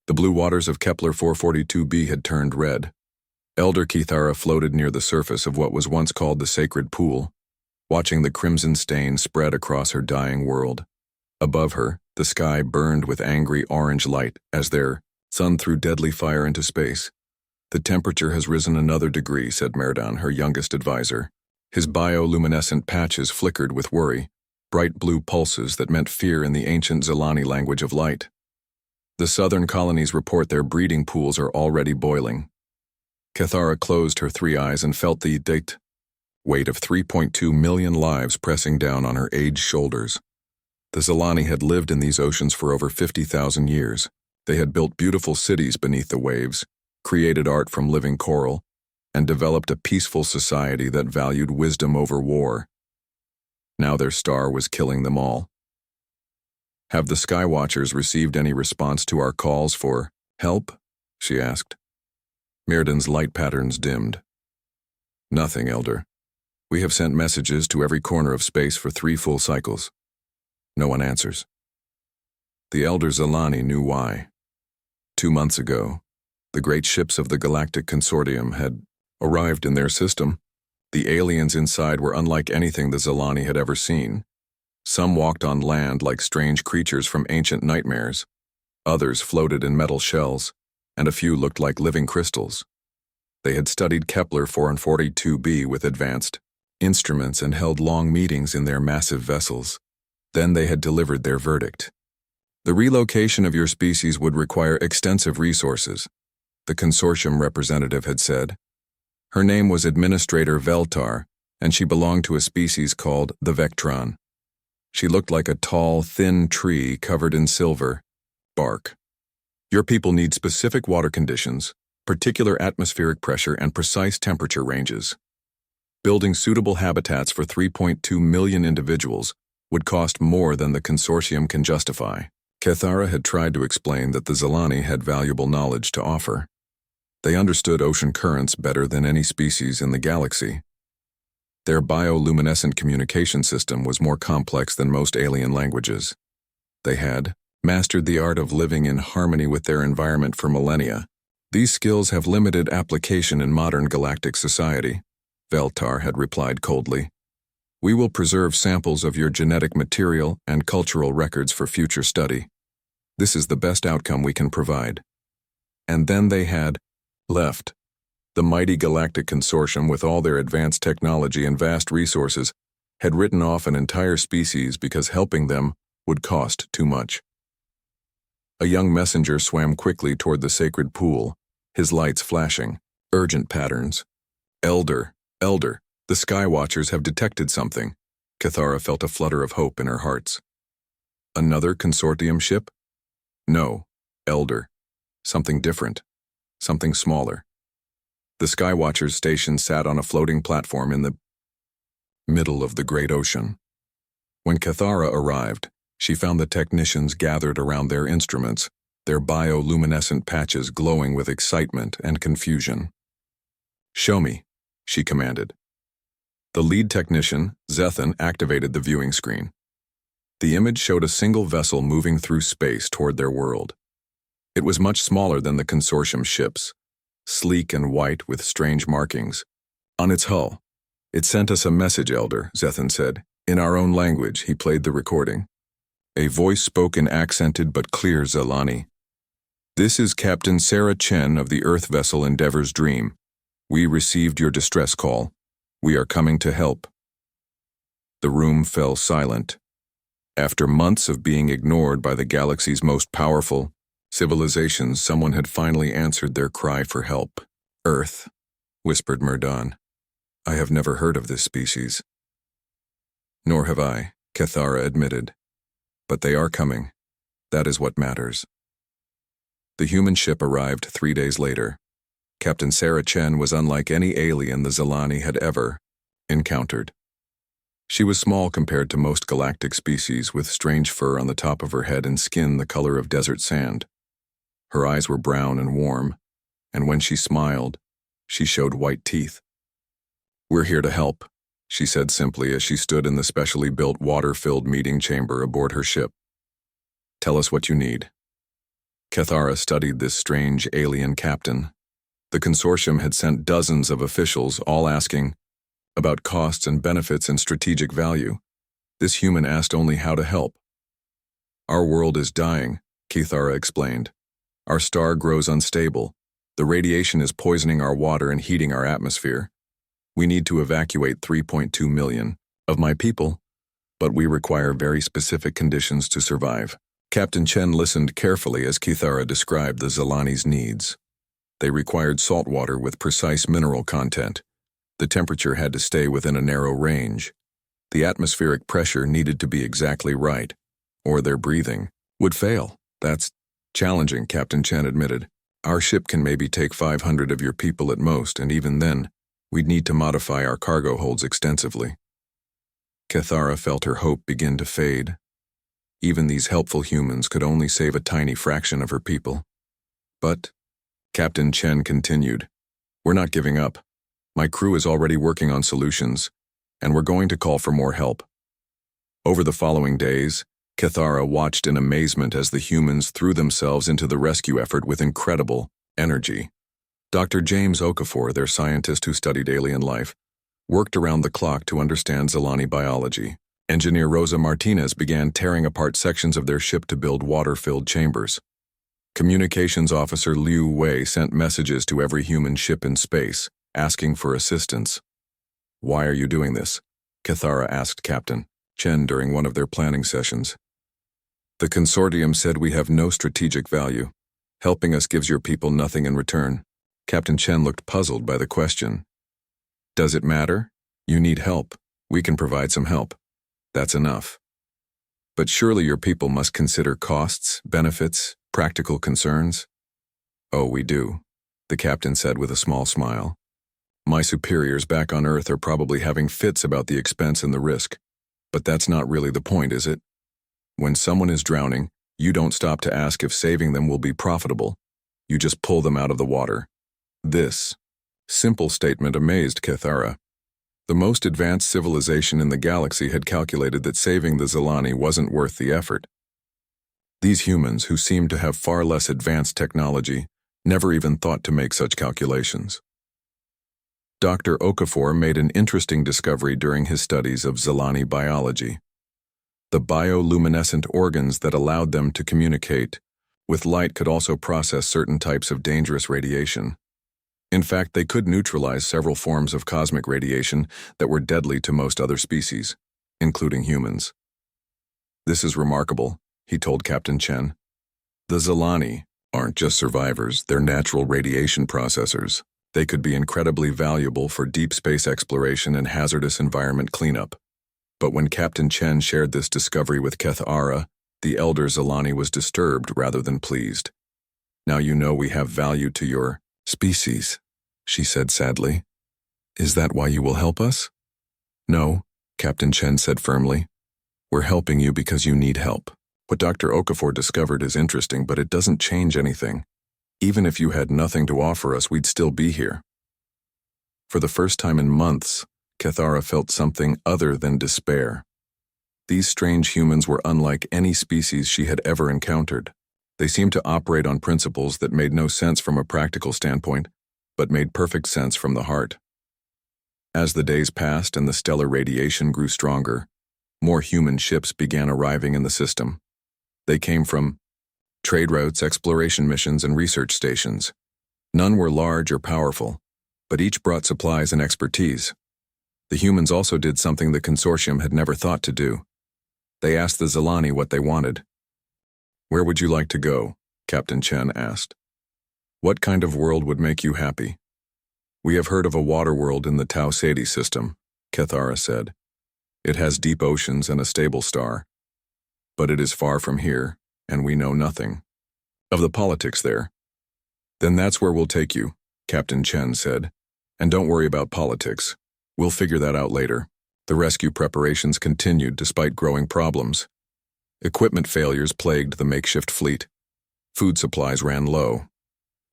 The blue waters of Kepler 442b had turned red. Elder Kithara floated near the surface of what was once called the Sacred Pool, watching the crimson stain spread across her dying world. Above her, the sky burned with angry orange light as their sun threw deadly fire into space. "The temperature has risen another degree," said Merdan, her youngest advisor. His bioluminescent patches flickered with worry, bright blue pulses that meant fear in the ancient Zelani language of light. "The southern colonies report their breeding pools are already boiling." Kithara closed her three eyes and felt the weight of 3.2 million lives pressing down on her aged shoulders. The Zelani had lived in these oceans for over 50,000 years. They had built beautiful cities beneath the waves, created art from living coral, and developed a peaceful society that valued wisdom over war. Now their star was killing them all. "Have the Skywatchers received any response to our calls for help?" she asked. Mirdan's light patterns dimmed. "Nothing, Elder. We have sent messages to every corner of space for 3 full cycles. No one answers." The Elder Zelani knew why. 2 months ago, the great ships of the Galactic Consortium had arrived in their system. The aliens inside were unlike anything the Zelani had ever seen. Some walked on land like strange creatures from ancient nightmares. Others floated in metal shells, and a few looked like living crystals. They had studied Kepler 442b with advanced instruments and held long meetings in their massive vessels. Then they had delivered their verdict. "The relocation of your species would require extensive resources," the consortium representative had said. Her name was Administrator Veltar, and she belonged to a species called the Vectron. She looked like a tall, thin tree covered in silver bark. "Your people need specific water conditions, particular atmospheric pressure, and precise temperature ranges. Building suitable habitats for 3.2 million individuals would cost more than the consortium can justify." Kithara had tried to explain that the Zelani had valuable knowledge to offer. They understood ocean currents better than any species in the galaxy. Their bioluminescent communication system was more complex than most alien languages. They had mastered the art of living in harmony with their environment for millennia. "These skills have limited application in modern galactic society," Veltar had replied coldly. "We will preserve samples of your genetic material and cultural records for future study. This is the best outcome we can provide." And then they had left. The mighty Galactic Consortium, with all their advanced technology and vast resources, had written off an entire species because helping them would cost too much. A young messenger swam quickly toward the sacred pool, his lights flashing. Urgent patterns. "Elder, Elder, the Skywatchers have detected something." Kithara felt a flutter of hope in her hearts. "Another consortium ship?" "No, Elder. Something different. Something smaller." The Skywatchers station sat on a floating platform in the middle of the great ocean. When Kithara arrived, she found the technicians gathered around their instruments, their bioluminescent patches glowing with excitement and confusion. "Show me," she commanded. The lead technician, Zethan, activated the viewing screen. The image showed a single vessel moving through space toward their world. It was much smaller than the consortium ships, sleek and white with strange markings on its hull. "It sent us a message, Elder," Zethan said. In our own language, he played the recording. A voice spoke in accented but clear Zelani. "This is Captain Sarah Chen of the Earth vessel Endeavor's Dream. We received your distress call. We are coming to help." The room fell silent. After months of being ignored by the galaxy's most powerful civilizations, someone had finally answered their cry for help. "Earth," whispered Merdan. "I have never heard of this species." "Nor have I," Kithara admitted. "But they are coming. That is what matters." The human ship arrived 3 days later. Captain Sarah Chen was unlike any alien the Zelani had ever encountered. She was small compared to most galactic species, with strange fur on the top of her head and skin the color of desert sand. Her eyes were brown and warm, and when she smiled, she showed white teeth. "We're here to help," she said simply as she stood in the specially built water-filled meeting chamber aboard her ship. "Tell us what you need." Cathara studied this strange alien captain. The consortium had sent dozens of officials, all asking about costs and benefits and strategic value. This human asked only how to help. "Our world is dying," Cathara explained. "Our star grows unstable. The radiation is poisoning our water and heating our atmosphere. We need to evacuate 3.2 million of my people, but we require very specific conditions to survive." Captain Chen listened carefully as Cathara described the Zilani's needs. They required salt water with precise mineral content. The temperature had to stay within a narrow range. The atmospheric pressure needed to be exactly right, or their breathing would fail. "That's challenging," Captain Chen admitted. "Our ship can maybe take 500 of your people at most, and even then, we'd need to modify our cargo holds extensively." Cathara felt her hope begin to fade. Even these helpful humans could only save a tiny fraction of her people. "But," Captain Chen continued, "we're not giving up. My crew is already working on solutions, and we're going to call for more help." Over the following days, Cathara watched in amazement as the humans threw themselves into the rescue effort with incredible energy. Dr. James Okafor, their scientist who studied alien life, worked around the clock to understand Zilani biology. Engineer Rosa Martinez began tearing apart sections of their ship to build water-filled chambers. Communications officer Liu Wei sent messages to every human ship in space, asking for assistance. "Why are you doing this?" Cathara asked Captain Chen during one of their planning sessions. "The consortium said we have no strategic value. Helping us gives your people nothing in return." Captain Chen looked puzzled by the question. "Does it matter? You need help. We can provide some help. That's enough. But surely your people must consider costs, benefits, practical concerns." "Oh, we do," the captain said with a small smile. "My superiors back on Earth are probably having fits about the expense and the risk. But that's not really the point, is it? When someone is drowning, you don't stop to ask if saving them will be profitable. You just pull them out of the water." This simple statement amazed Cathara. The most advanced civilization in the galaxy had calculated that saving the Zilani wasn't worth the effort. These humans, who seemed to have far less advanced technology, never even thought to make such calculations. Dr. Okafor made an interesting discovery during his studies of Zilani biology. The bioluminescent organs that allowed them to communicate with light could also process certain types of dangerous radiation. In fact, they could neutralize several forms of cosmic radiation that were deadly to most other species, including humans. "This is remarkable," he told Captain Chen. "The Zilani aren't just survivors, they're natural radiation processors. They could be incredibly valuable for deep space exploration and hazardous environment cleanup." But when Captain Chen shared this discovery with Cathara, the elder Zilani was disturbed rather than pleased. "Now you know we have value to your species," she said sadly. "Is that why you will help us?" "No," Captain Chen said firmly. "We're helping you because you need help. What Dr. Okafor discovered is interesting, but it doesn't change anything. Even if you had nothing to offer us, we'd still be here." For the first time in months, Cathara felt something other than despair. These strange humans were unlike any species she had ever encountered. They seemed to operate on principles that made no sense from a practical standpoint, but made perfect sense from the heart. As the days passed and the stellar radiation grew stronger, more human ships began arriving in the system. They came from trade routes, exploration missions, and research stations. None were large or powerful, but each brought supplies and expertise. The humans also did something the consortium had never thought to do. They asked the Zilani what they wanted. "Where would you like to go?" Captain Chen asked. "What kind of world would make you happy?" "We have heard of a water world in the Tau Ceti system," Cathara said. "It has deep oceans and a stable star. But it is far from here, and we know nothing of the politics there." "Then that's where we'll take you," Captain Chen said. "And don't worry about politics. We'll figure that out later." The rescue preparations continued despite growing problems. Equipment failures plagued the makeshift fleet. Food supplies ran low.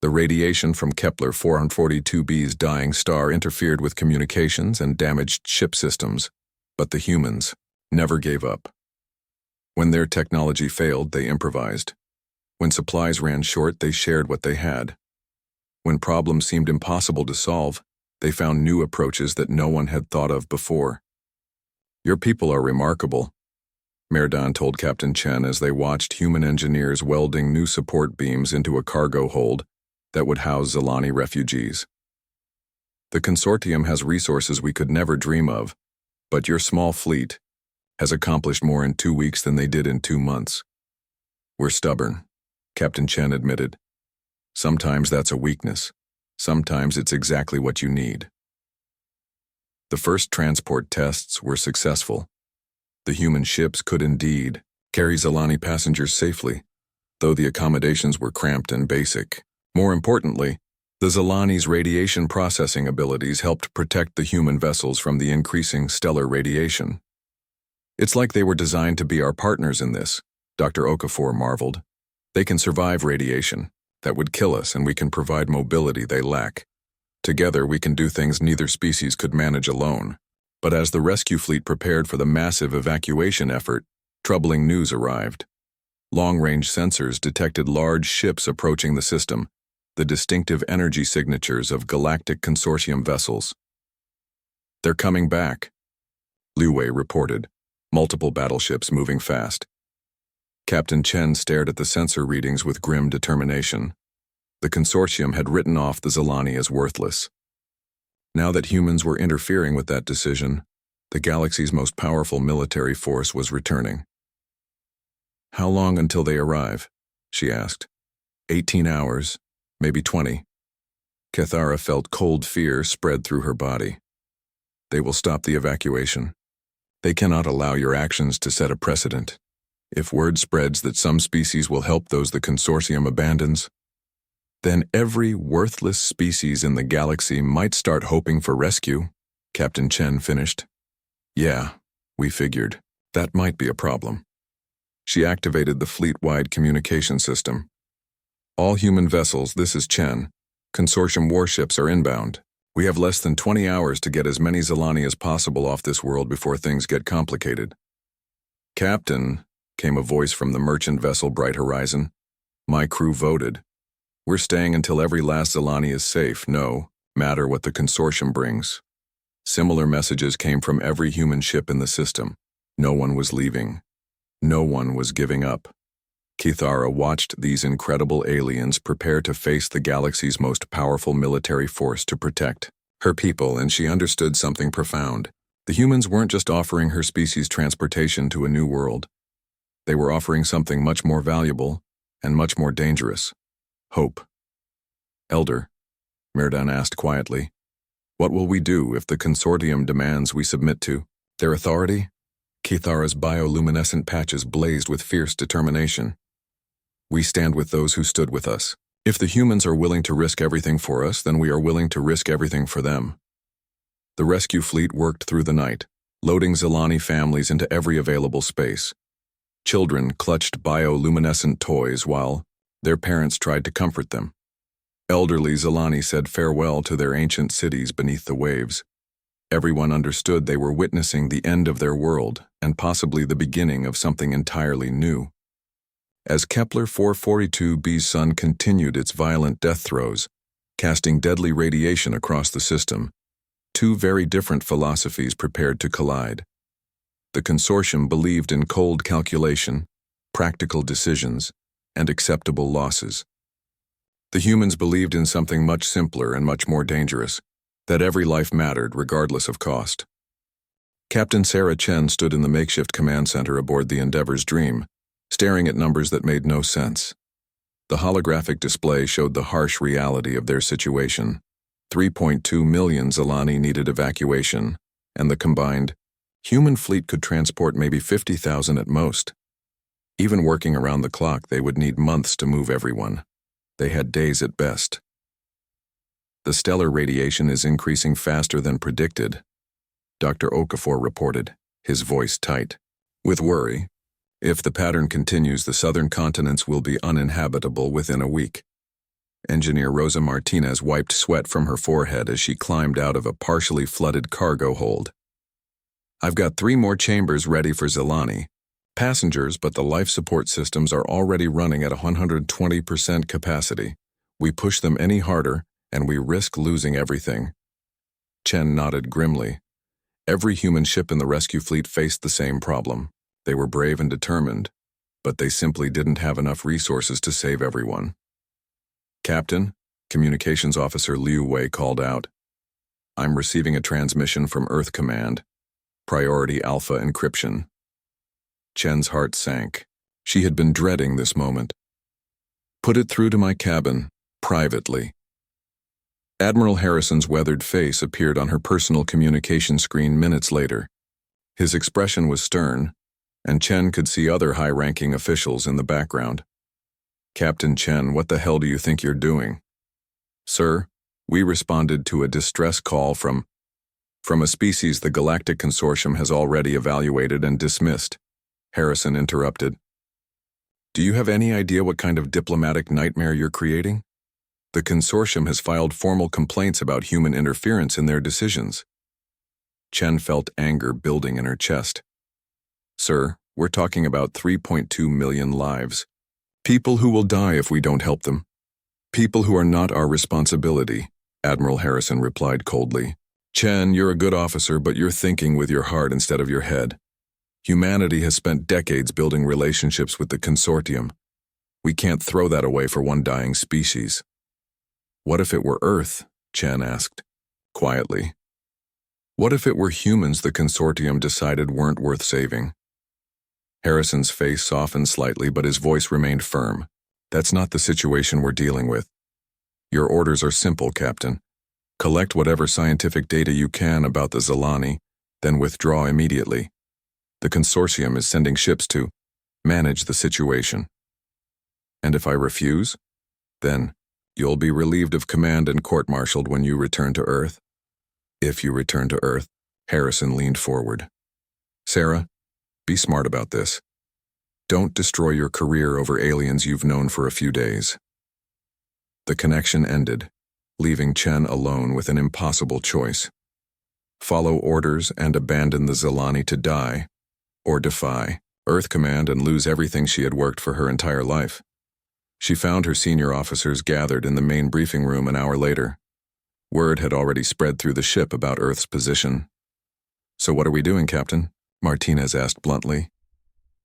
The radiation from Kepler 442b's dying star interfered with communications and damaged ship systems, but the humans never gave up. When their technology failed, they improvised. When supplies ran short, they shared what they had. When problems seemed impossible to solve, they found new approaches that no one had thought of before. "Your people are remarkable," Merdan told Captain Chen as they watched human engineers welding new support beams into a cargo hold that would house Zilani refugees. "The consortium has resources we could never dream of, but your small fleet has accomplished more in 2 weeks than they did in 2 months. We're stubborn," Captain Chen admitted. "Sometimes that's a weakness. Sometimes it's exactly what you need." The first transport tests were successful. The human ships could indeed carry Zilani passengers safely, though the accommodations were cramped and basic. More importantly, the Zilani's radiation processing abilities helped protect the human vessels from the increasing stellar radiation. "It's like they were designed to be our partners in this," Dr. Okafor marveled. "They can survive radiation that would kill us, and we can provide mobility they lack. Together we can do things neither species could manage alone." But as the rescue fleet prepared for the massive evacuation effort, troubling news arrived. Long-range sensors detected large ships approaching the system, the distinctive energy signatures of Galactic Consortium vessels. "They're coming back," Liu Wei reported, multiple battleships moving fast. Captain Chen stared at the sensor readings with grim determination. The consortium had written off the Zilani as worthless. Now that humans were interfering with that decision, the galaxy's most powerful military force was returning. "How long until they arrive?" she asked. 18 hours, maybe 20. Kethara felt cold fear spread through her body. "They will stop the evacuation. They cannot allow your actions to set a precedent. If word spreads that some species will help those the consortium abandons, then every worthless species in the galaxy might start hoping for rescue," Captain Chen finished. "Yeah, we figured. That might be a problem." She activated the fleet-wide communication system. "All human vessels, this is Chen. Consortium warships are inbound. We have less than 20 hours to get as many Zilani as possible off this world before things get complicated." "Captain," came a voice from the merchant vessel Bright Horizon. "My crew voted. We're staying until every last Zilani is safe, no matter what the consortium brings." Similar messages came from every human ship in the system. No one was leaving. No one was giving up. Kithara watched these incredible aliens prepare to face the galaxy's most powerful military force to protect her people, and she understood something profound. The humans weren't just offering her species transportation to a new world. They were offering something much more valuable and much more dangerous: hope. "Elder," Merdan asked quietly, "what will we do if the consortium demands we submit to their authority?" Kithara's bioluminescent patches blazed with fierce determination. "We stand with those who stood with us. If the humans are willing to risk everything for us, then we are willing to risk everything for them." The rescue fleet worked through the night, loading Zilani families into every available space. Children clutched bioluminescent toys while their parents tried to comfort them. Elderly Zilani said farewell to their ancient cities beneath the waves. Everyone understood they were witnessing the end of their world and possibly the beginning of something entirely new. As Kepler 442b's sun continued its violent death throes, casting deadly radiation across the system, two very different philosophies prepared to collide. The consortium believed in cold calculation, practical decisions, and acceptable losses. The humans believed in something much simpler and much more dangerous, that every life mattered regardless of cost. Captain Sarah Chen stood in the makeshift command center aboard the Endeavor's Dream, staring at numbers that made no sense. The holographic display showed the harsh reality of their situation. 3.2 million Zilani needed evacuation, and the combined human fleet could transport maybe 50,000 at most. Even working around the clock, they would need months to move everyone. They had days at best. "The stellar radiation is increasing faster than predicted," Dr. Okafor reported, his voice tight. "With worry, if the pattern continues, the southern continents will be uninhabitable within a week." Engineer Rosa Martinez wiped sweat from her forehead as she climbed out of a partially flooded cargo hold. "I've got 3 more chambers ready for Zilani. Passengers, but the life support systems are already running at 120% capacity. We push them any harder, and we risk losing everything. Chen nodded grimly. Every human ship in the rescue fleet faced the same problem. They were brave and determined, but they simply didn't have enough resources to save everyone. Captain, Communications Officer Liu Wei called out. I'm receiving a transmission from Earth Command. Priority Alpha encryption. Chen's heart sank. She had been dreading this moment. Put it through to my cabin, privately. Admiral Harrison's weathered face appeared on her personal communication screen minutes later. His expression was stern, and Chen could see other high-ranking officials in the background. Captain Chen, what the hell do you think you're doing? Sir, we responded to a distress call from a species the Galactic Consortium has already evaluated and dismissed. Harrison interrupted. Do you have any idea what kind of diplomatic nightmare you're creating? The consortium has filed formal complaints about human interference in their decisions. Chen felt anger building in her chest. Sir, we're talking about 3.2 million lives. People who will die if we don't help them. People who are not our responsibility, Admiral Harrison replied coldly. Chen, you're a good officer, but you're thinking with your heart instead of your head. Humanity has spent decades building relationships with the consortium. We can't throw that away for one dying species. What if it were Earth? Chen asked, quietly. What if it were humans the consortium decided weren't worth saving? Harrison's face softened slightly, but his voice remained firm. That's not the situation we're dealing with. Your orders are simple, Captain. Collect whatever scientific data you can about the Zilani, then withdraw immediately. The consortium is sending ships to manage the situation. And if I refuse, then you'll be relieved of command and court-martialed when you return to Earth. If you return to Earth, Harrison leaned forward. Sarah, be smart about this. Don't destroy your career over aliens you've known for a few days. The connection ended, leaving Chen alone with an impossible choice. Follow orders and abandon the Zilani to die, or defy Earth Command and lose everything she had worked for her entire life. She found her senior officers gathered in the main briefing room an hour later. Word had already spread through the ship about Earth's position. So what are we doing, Captain? Martinez asked bluntly.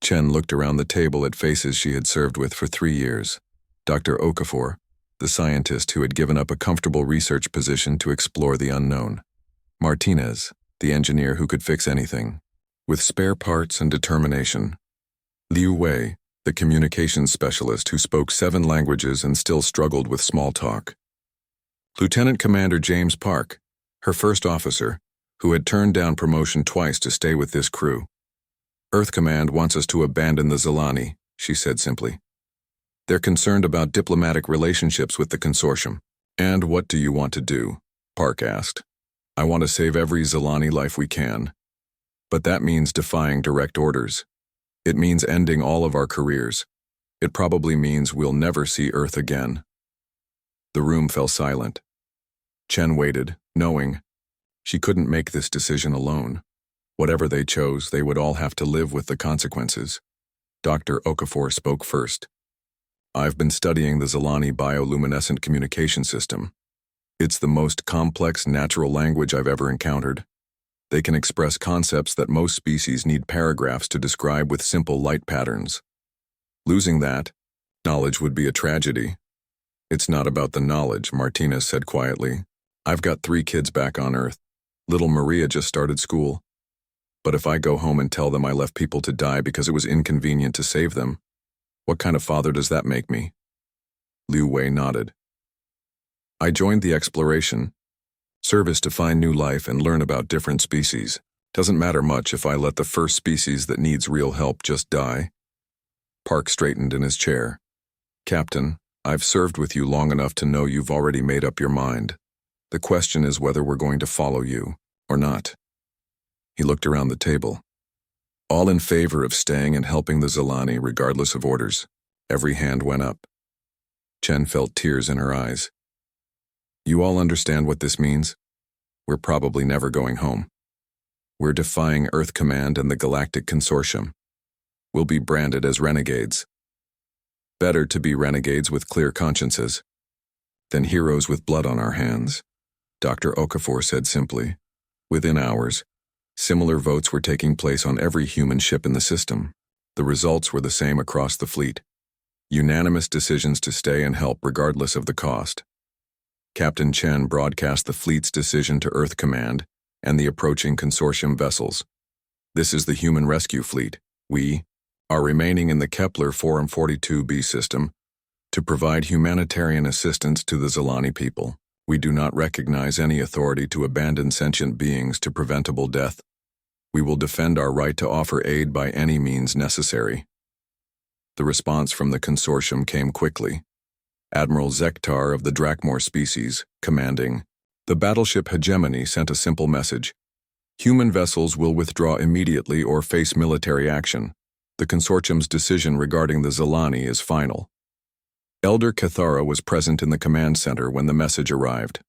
Chen looked around the table at faces she had served with for 3 years. Dr. Okafor, the scientist who had given up a comfortable research position to explore the unknown. Martinez, the engineer who could fix anything, with spare parts and determination. Liu Wei, the communications specialist who spoke 7 languages and still struggled with small talk. Lieutenant Commander James Park, her first officer, who had turned down promotion twice to stay with this crew. Earth Command wants us to abandon the Zilani, she said simply. They're concerned about diplomatic relationships with the consortium. And what do you want to do? Park asked. I want to save every Zilani life we can. But that means defying direct orders. It means ending all of our careers. It probably means we'll never see Earth again. The room fell silent. Chen waited, knowing she couldn't make this decision alone. Whatever they chose, they would all have to live with the consequences. Dr. Okafor spoke first. I've been studying the Zilani bioluminescent communication system. It's the most complex natural language I've ever encountered. They can express concepts that most species need paragraphs to describe with simple light patterns. Losing that knowledge would be a tragedy. It's not about the knowledge, Martinez said quietly. I've got 3 kids back on Earth. Little Maria just started school. But if I go home and tell them I left people to die because it was inconvenient to save them, what kind of father does that make me? Liu Wei nodded. I joined the exploration service to find new life and learn about different species. Doesn't matter much if I let the first species that needs real help just die. Park straightened in his chair. Captain, I've served with you long enough to know you've already made up your mind. The question is whether we're going to follow you or not. He looked around the table. All in favor of staying and helping the Zilani regardless of orders. Every hand went up. Chen felt tears in her eyes. You all understand what this means? We're probably never going home. We're defying Earth Command and the Galactic Consortium. will be branded as renegades. Better to be renegades with clear consciences than heroes with blood on our hands, Dr. Okafor said simply. Within hours, similar votes were taking place on every human ship in the system. The results were the same across the fleet. Unanimous decisions to stay and help regardless of the cost. Captain Chen broadcast the fleet's decision to Earth Command and the approaching consortium vessels. This is the human rescue fleet. We are remaining in the Kepler 442b system to provide humanitarian assistance to the Zilani people. We do not recognize any authority to abandon sentient beings to preventable death. We will defend our right to offer aid by any means necessary. The response from the consortium came quickly. Admiral Zektar of the Drakmor species, commanding the battleship Hegemony, sent a simple message. Human vessels will withdraw immediately or face military action. The consortium's decision regarding the Zilani is final. Elder Cathara was present in the command center when the message arrived.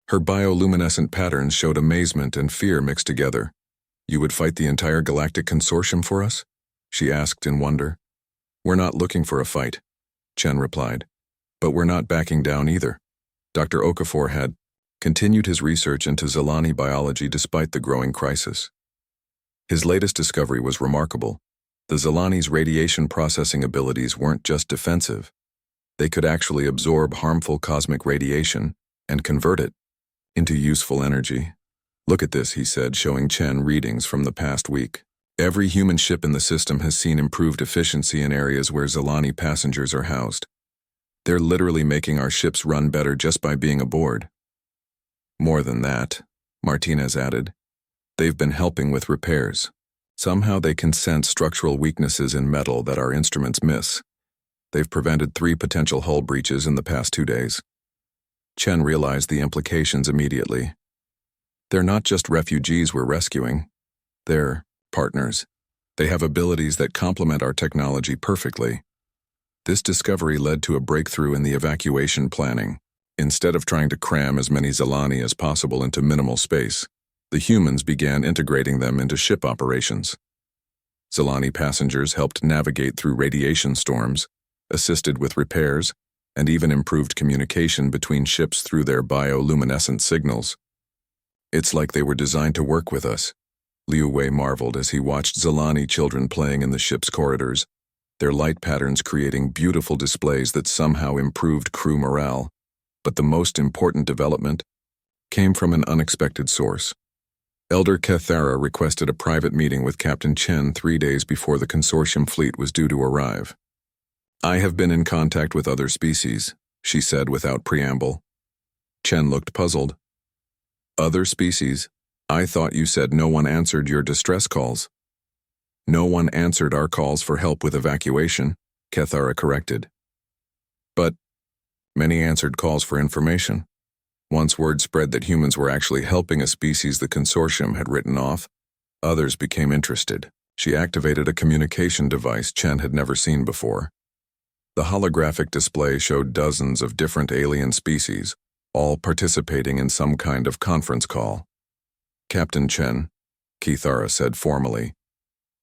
Her bioluminescent patterns showed amazement and fear mixed together. You would fight the entire Galactic Consortium for us? She asked in wonder. We're not looking for a fight, Chen replied. But we're not backing down either. Dr. Okafor had continued his research into Zilani biology despite the growing crisis. His latest discovery was remarkable. The Zilani's radiation processing abilities weren't just defensive. They could actually absorb harmful cosmic radiation and convert it into useful energy. Look at this, he said, showing Chen readings from the past week. Every human ship in the system has seen improved efficiency in areas where Zilani passengers are housed. They're literally making our ships run better just by being aboard. More than that, Martinez added, they've been helping with repairs. Somehow they can sense structural weaknesses in metal that our instruments miss. They've prevented 3 potential hull breaches in the past 2 days. Chen realized the implications immediately. They're not just refugees we're rescuing. They're partners. They have abilities that complement our technology perfectly. This discovery led to a breakthrough in the evacuation planning. Instead of trying to cram as many Zilani as possible into minimal space, the humans began integrating them into ship operations. Zilani passengers helped navigate through radiation storms, assisted with repairs, and even improved communication between ships through their bioluminescent signals. It's like they were designed to work with us, Liu Wei marveled as he watched Zilani children playing in the ship's corridors, their light patterns creating beautiful displays that somehow improved crew morale. But the most important development came from an unexpected source. Elder Cathara requested a private meeting with Captain Chen 3 days before the consortium fleet was due to arrive. I have been in contact with other species, she said without preamble. Chen looked puzzled. Other species? I thought you said no one answered your distress calls. No one answered our calls for help with evacuation, Cathara corrected. But many answered calls for information. Once word spread that humans were actually helping a species the consortium had written off, others became interested. She activated a communication device Chen had never seen before. The holographic display showed dozens of different alien species, all participating in some kind of conference call. Captain Chen, Cathara said formally,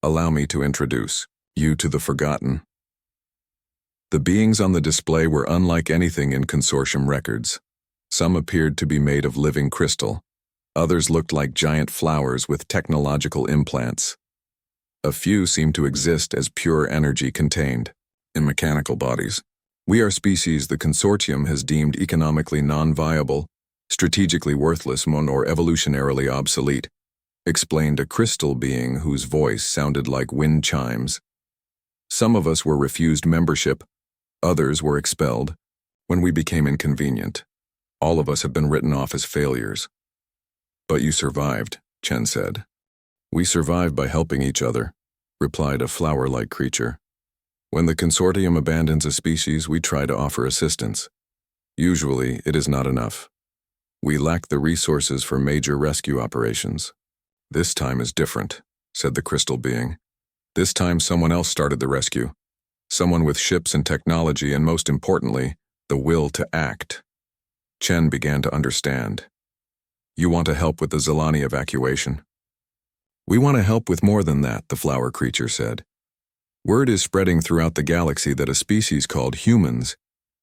allow me to introduce you to the Forgotten. The beings on the display were unlike anything in consortium records. Some appeared to be made of living crystal. Others looked like giant flowers with technological implants. A few seemed to exist as pure energy contained in mechanical bodies. We are species the consortium has deemed economically non-viable, strategically worthless, or evolutionarily obsolete, explained a crystal being whose voice sounded like wind chimes. Some of us were refused membership, others were expelled when we became inconvenient. All of us have been written off as failures. But you survived, Chen said. We survived by helping each other, replied a flower-like creature. When the consortium abandons a species, we try to offer assistance. Usually, it is not enough. We lack the resources for major rescue operations. This time is different, said the crystal being. This time someone else started the rescue. Someone with ships and technology and, most importantly, the will to act. Chen began to understand. You want to help with the Zilani evacuation? We want to help with more than that, the flower creature said. Word is spreading throughout the galaxy that a species called humans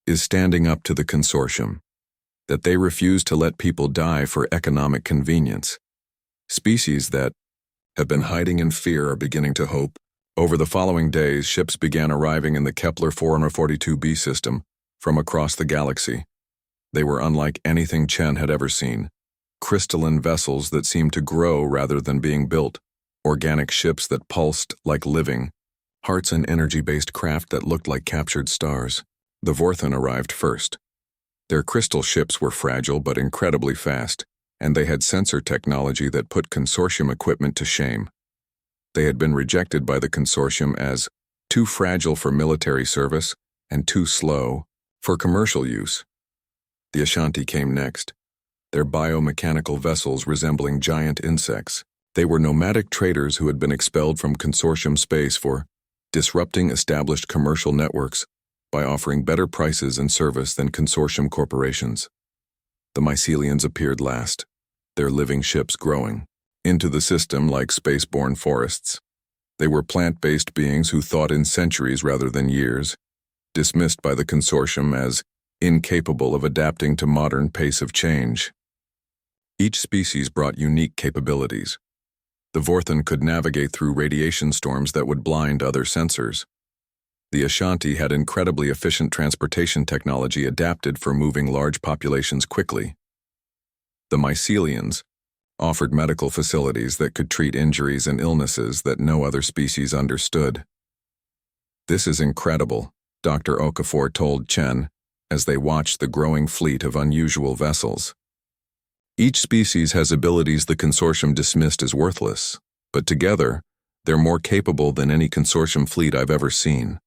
is standing up to the consortium, that they refuse to let people die for economic convenience. Species that have been hiding in fear are beginning to hope. Over the following days, ships began arriving in the Kepler 442b system from across the galaxy. They were unlike anything Chen had ever seen. Crystalline vessels that seemed to grow rather than being built, organic ships that pulsed like living, hearts and energy-based craft that looked like captured stars. The Vorthan arrived first. Their crystal ships were fragile but incredibly fast, and they had sensor technology that put consortium equipment to shame. They had been rejected by the consortium as too fragile for military service and too slow for commercial use. The Ashanti came next, their biomechanical vessels resembling giant insects. They were nomadic traders who had been expelled from consortium space for disrupting established commercial networks by offering better prices and service than consortium corporations. The mycelians appeared last, their living ships growing into the system like spaceborne forests. They were plant-based beings who thought in centuries rather than years, dismissed by the consortium as incapable of adapting to modern pace of change. Each species brought unique capabilities. The Vorthan could navigate through radiation storms that would blind other sensors. The Ashanti had incredibly efficient transportation technology adapted for moving large populations quickly. The mycelians offered medical facilities that could treat injuries and illnesses that no other species understood. "This is incredible," Dr. Okafor told Chen as they watched the growing fleet of unusual vessels. Each species has abilities the consortium dismissed as worthless, but together, they're more capable than any consortium fleet I've ever seen.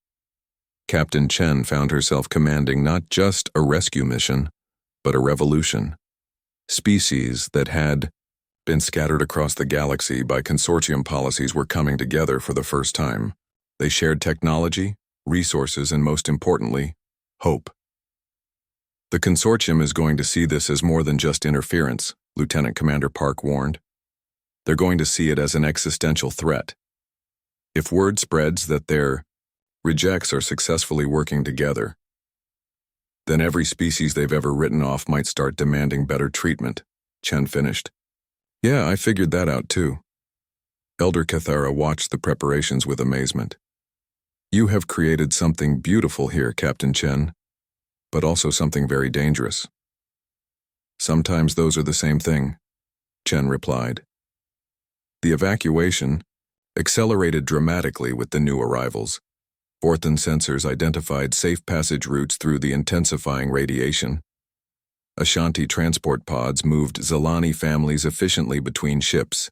Captain Chen found herself commanding not just a rescue mission, but a revolution. Species that had been scattered across the galaxy by consortium policies were coming together for the first time. They shared technology, resources, and most importantly, hope. The consortium is going to see this as more than just interference, Lieutenant Commander Park warned. They're going to see it as an existential threat. If word spreads that their rejects are successfully working together, then every species they've ever written off might start demanding better treatment, Chen finished. "Yeah, I figured that out too." Elder Cathara watched the preparations with amazement. "You have created something beautiful here, Captain Chen, but also something very dangerous." "Sometimes those are the same thing," Chen replied. The evacuation accelerated dramatically with the new arrivals. Vorthan sensors identified safe passage routes through the intensifying radiation. Ashanti transport pods moved Zelani families efficiently between ships.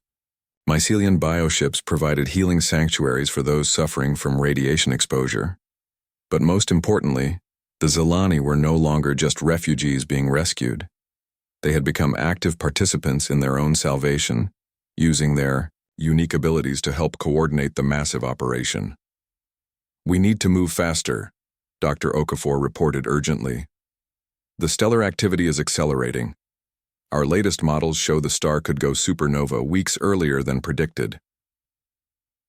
Mycelian bioships provided healing sanctuaries for those suffering from radiation exposure. But most importantly, the Zelani were no longer just refugees being rescued. They had become active participants in their own salvation, using their unique abilities to help coordinate the massive operation. "We need to move faster," Dr. Okafor reported urgently. "The stellar activity is accelerating. Our latest models show the star could go supernova weeks earlier than predicted."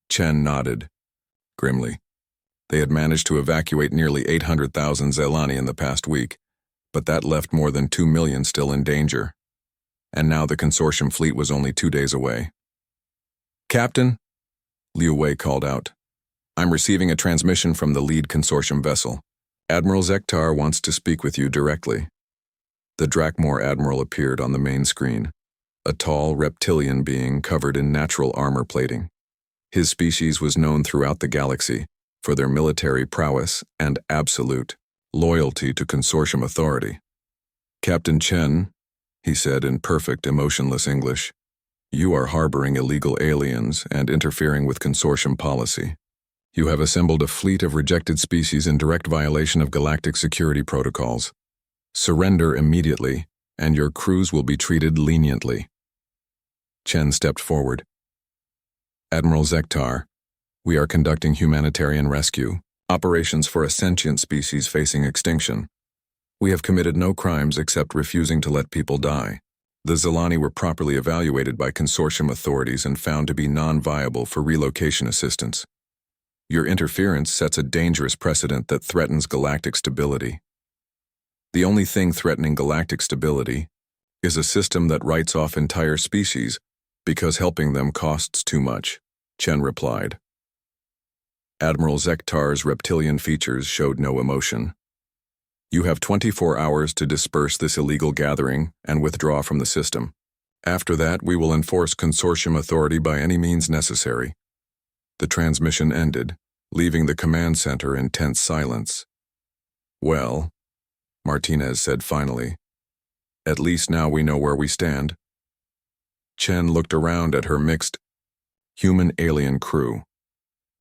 Chen nodded grimly. They had managed to evacuate nearly 800,000 Zelani in the past week, but that left more than 2 million still in danger. And now the consortium fleet was only 2 days away. "Captain," Liu Wei called out, "I'm receiving a transmission from the lead consortium vessel. Admiral Zektar wants to speak with you directly." The Drakmor Admiral appeared on the main screen, a tall reptilian being covered in natural armor plating. His species was known throughout the galaxy for their military prowess and absolute loyalty to consortium authority. "Captain Chen," he said in perfect, emotionless English, "you are harboring illegal aliens and interfering with consortium policy. You have assembled a fleet of rejected species in direct violation of galactic security protocols. Surrender immediately, and your crews will be treated leniently." Chen stepped forward. "Admiral Zektar, we are conducting humanitarian rescue operations for a sentient species facing extinction. We have committed no crimes except refusing to let people die. The Zelani were properly evaluated by consortium authorities and found to be non-viable for relocation assistance. Your interference sets a dangerous precedent that threatens galactic stability. The only thing threatening galactic stability is a system that writes off entire species because helping them costs too much, Chen replied. Admiral Zektar's reptilian features showed no emotion. You have 24 hours to disperse this illegal gathering and withdraw from the system. After that, we will enforce consortium authority by any means necessary. The transmission ended, leaving the command center in tense silence. Well, Martinez said finally, at least now we know where we stand. Chen looked around at her mixed human-alien crew.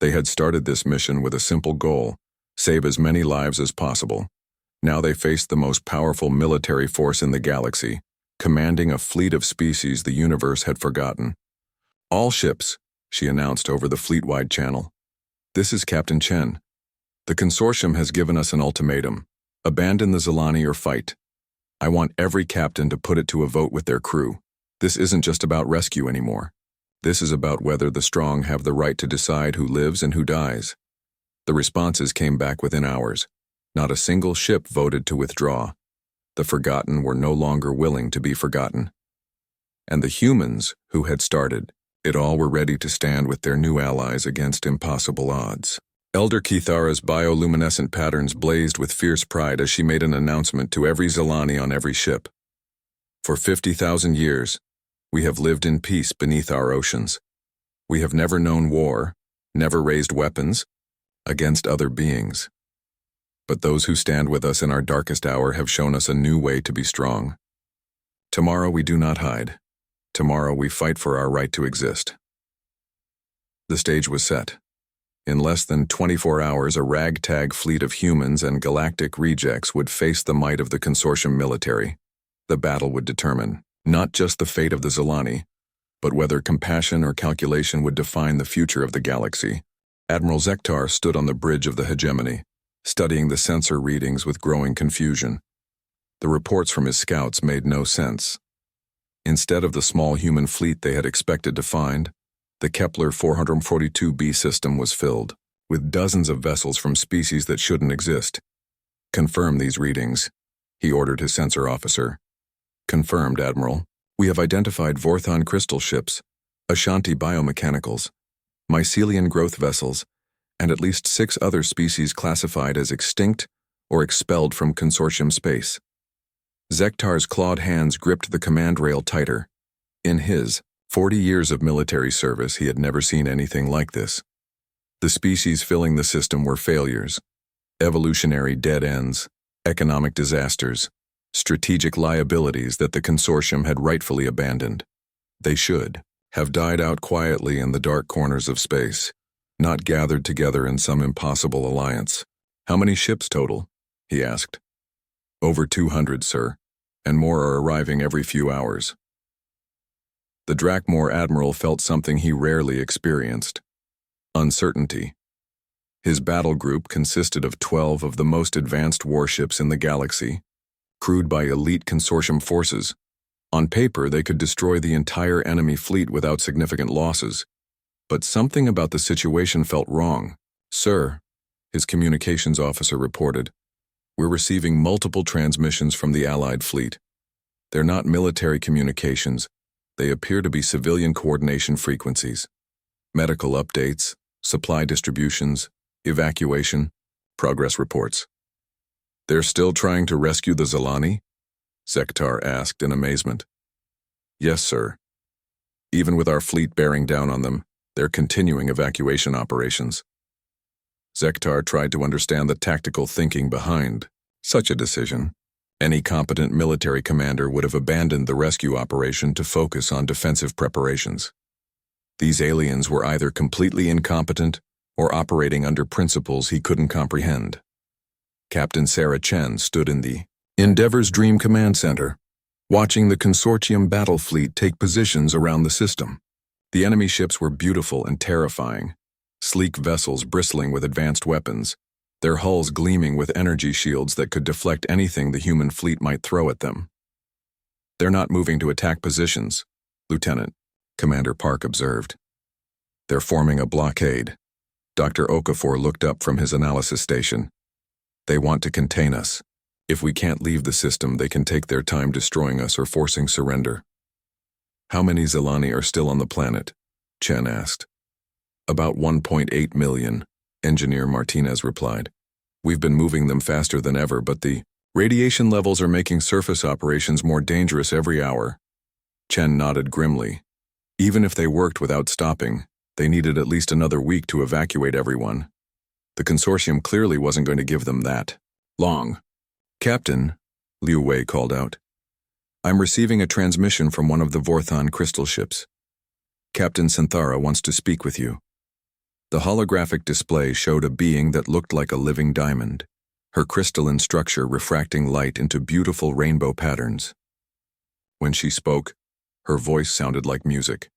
They had started this mission with a simple goal: save as many lives as possible. Now they faced the most powerful military force in the galaxy, commanding a fleet of species the universe had forgotten. All ships, she announced over the fleet-wide channel. This is Captain Chen. The consortium has given us an ultimatum: abandon the Zilani or fight. I want every captain to put it to a vote with their crew. This isn't just about rescue anymore. This is about whether the strong have the right to decide who lives and who dies. The responses came back within hours. Not a single ship voted to withdraw. The forgotten were no longer willing to be forgotten. And the humans who had started it all were ready to stand with their new allies against impossible odds. Elder Kithara's bioluminescent patterns blazed with fierce pride as she made an announcement to every Zilani on every ship. For 50,000 years, we have lived in peace beneath our oceans. We have never known war, never raised weapons against other beings. But those who stand with us in our darkest hour have shown us a new way to be strong. Tomorrow we do not hide. Tomorrow we fight for our right to exist. The stage was set. In less than 24 hours, a ragtag fleet of humans and galactic rejects would face the might of the consortium military. The battle would determine not just the fate of the Zilani, but whether compassion or calculation would define the future of the galaxy. Admiral Zektar stood on the bridge of the hegemony, studying the sensor readings with growing confusion. The reports from his scouts made no sense. Instead of the small human fleet they had expected to find, the Kepler 442b system was filled with dozens of vessels from species that shouldn't exist. Confirm these readings, he ordered his sensor officer. Confirmed, Admiral. We have identified Vorthon crystal ships, Ashanti biomechanicals, mycelian growth vessels, and at least 6 other species classified as extinct or expelled from consortium space. Zektar's clawed hands gripped the command rail tighter. In his 40 years of military service, he had never seen anything like this. The species filling the system were failures, evolutionary dead ends, economic disasters, strategic liabilities that the consortium had rightfully abandoned. They should have died out quietly in the dark corners of space, not gathered together in some impossible alliance. How many ships total? He asked. Over 200, sir, and more are arriving every few hours. The Drakmor admiral felt something he rarely experienced: uncertainty. His battle group consisted of 12 of the most advanced warships in the galaxy, crewed by elite consortium forces. On paper, they could destroy the entire enemy fleet without significant losses. But something about the situation felt wrong. Sir, his communications officer reported, we're receiving multiple transmissions from the Allied fleet. They're not military communications. They appear to be civilian coordination frequencies. Medical updates, supply distributions, evacuation, progress reports. They're still trying to rescue the Zilani? Zektar asked in amazement. Yes, sir. Even with our fleet bearing down on them, they're continuing evacuation operations. Zektar tried to understand the tactical thinking behind such a decision. Any competent military commander would have abandoned the rescue operation to focus on defensive preparations. These aliens were either completely incompetent or operating under principles he couldn't comprehend. Captain Sarah Chen stood in the Endeavor's Dream Command Center, watching the consortium battle fleet take positions around the system. The enemy ships were beautiful and terrifying, sleek vessels bristling with advanced weapons, their hulls gleaming with energy shields that could deflect anything the human fleet might throw at them. They're not moving to attack positions, Lieutenant, Commander Park observed. They're forming a blockade. Dr. Okafor looked up from his analysis station. They want to contain us. If we can't leave the system, they can take their time destroying us or forcing surrender. How many Zelani are still on the planet? Chen asked. About 1.8 million, Engineer Martinez replied. We've been moving them faster than ever, but the radiation levels are making surface operations more dangerous every hour. Chen nodded grimly. Even if they worked without stopping, they needed at least another week to evacuate everyone. The consortium clearly wasn't going to give them that long. Captain, Liu Wei called out. I'm receiving a transmission from one of the Vorthon crystal ships. Captain Synthara wants to speak with you. The holographic display showed a being that looked like a living diamond, her crystalline structure refracting light into beautiful rainbow patterns. When she spoke, her voice sounded like music.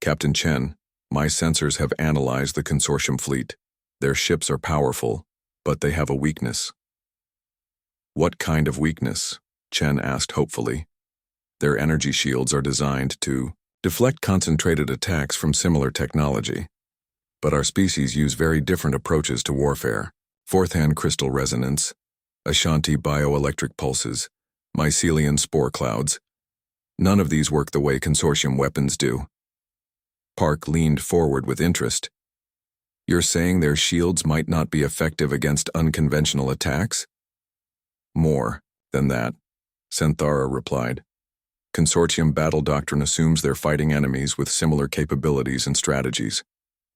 Captain Chen, my sensors have analyzed the consortium fleet. Their ships are powerful, but they have a weakness. What kind of weakness? Chen asked hopefully. Their energy shields are designed to deflect concentrated attacks from similar technology. But our species use very different approaches to warfare. Fourth-hand crystal resonance, Ashanti bioelectric pulses, mycelium spore clouds. None of these work the way consortium weapons do. Park leaned forward with interest. You're saying their shields might not be effective against unconventional attacks? More than that, Synthara replied. Consortium battle doctrine assumes they're fighting enemies with similar capabilities and strategies.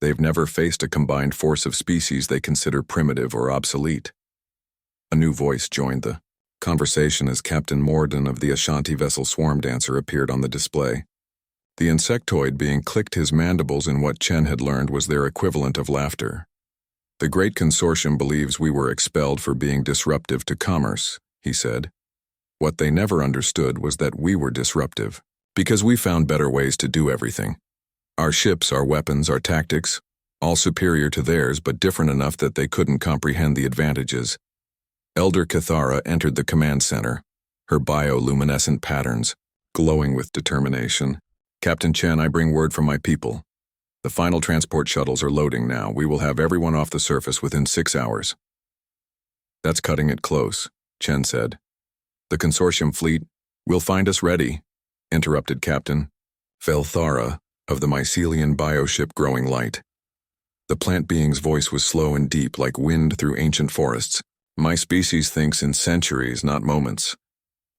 They've never faced a combined force of species they consider primitive or obsolete. A new voice joined the conversation as Captain Morden of the Ashanti vessel Swarm Dancer appeared on the display. The insectoid being clicked his mandibles in what Chen had learned was their equivalent of laughter. The Great Consortium believes we were expelled for being disruptive to commerce, he said. What they never understood was that we were disruptive, because we found better ways to do everything. Our ships, our weapons, our tactics, all superior to theirs but different enough that they couldn't comprehend the advantages. Elder Cathara entered the command center, her bioluminescent patterns glowing with determination. Captain Chen, I bring word from my people. The final transport shuttles are loading now. We will have everyone off the surface within 6 hours. That's cutting it close, Chen said. The consortium fleet will find us ready, interrupted Captain Felthara of the mycelium bioship Growing Light. The plant being's voice was slow and deep like wind through ancient forests. My species thinks in centuries, not moments.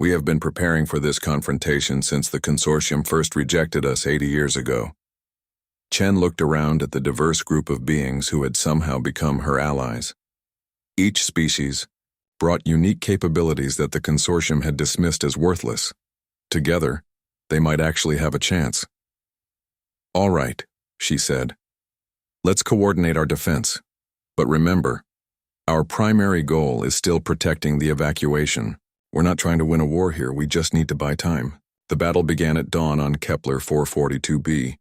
We have been preparing for this confrontation since the consortium first rejected us 80 years ago. Chen looked around at the diverse group of beings who had somehow become her allies. Each species brought unique capabilities that the consortium had dismissed as worthless. Together, they might actually have a chance. All right, she said. Let's coordinate our defense. But remember, our primary goal is still protecting the evacuation. We're not trying to win a war here, we just need to buy time. The battle began at dawn on Kepler 442b.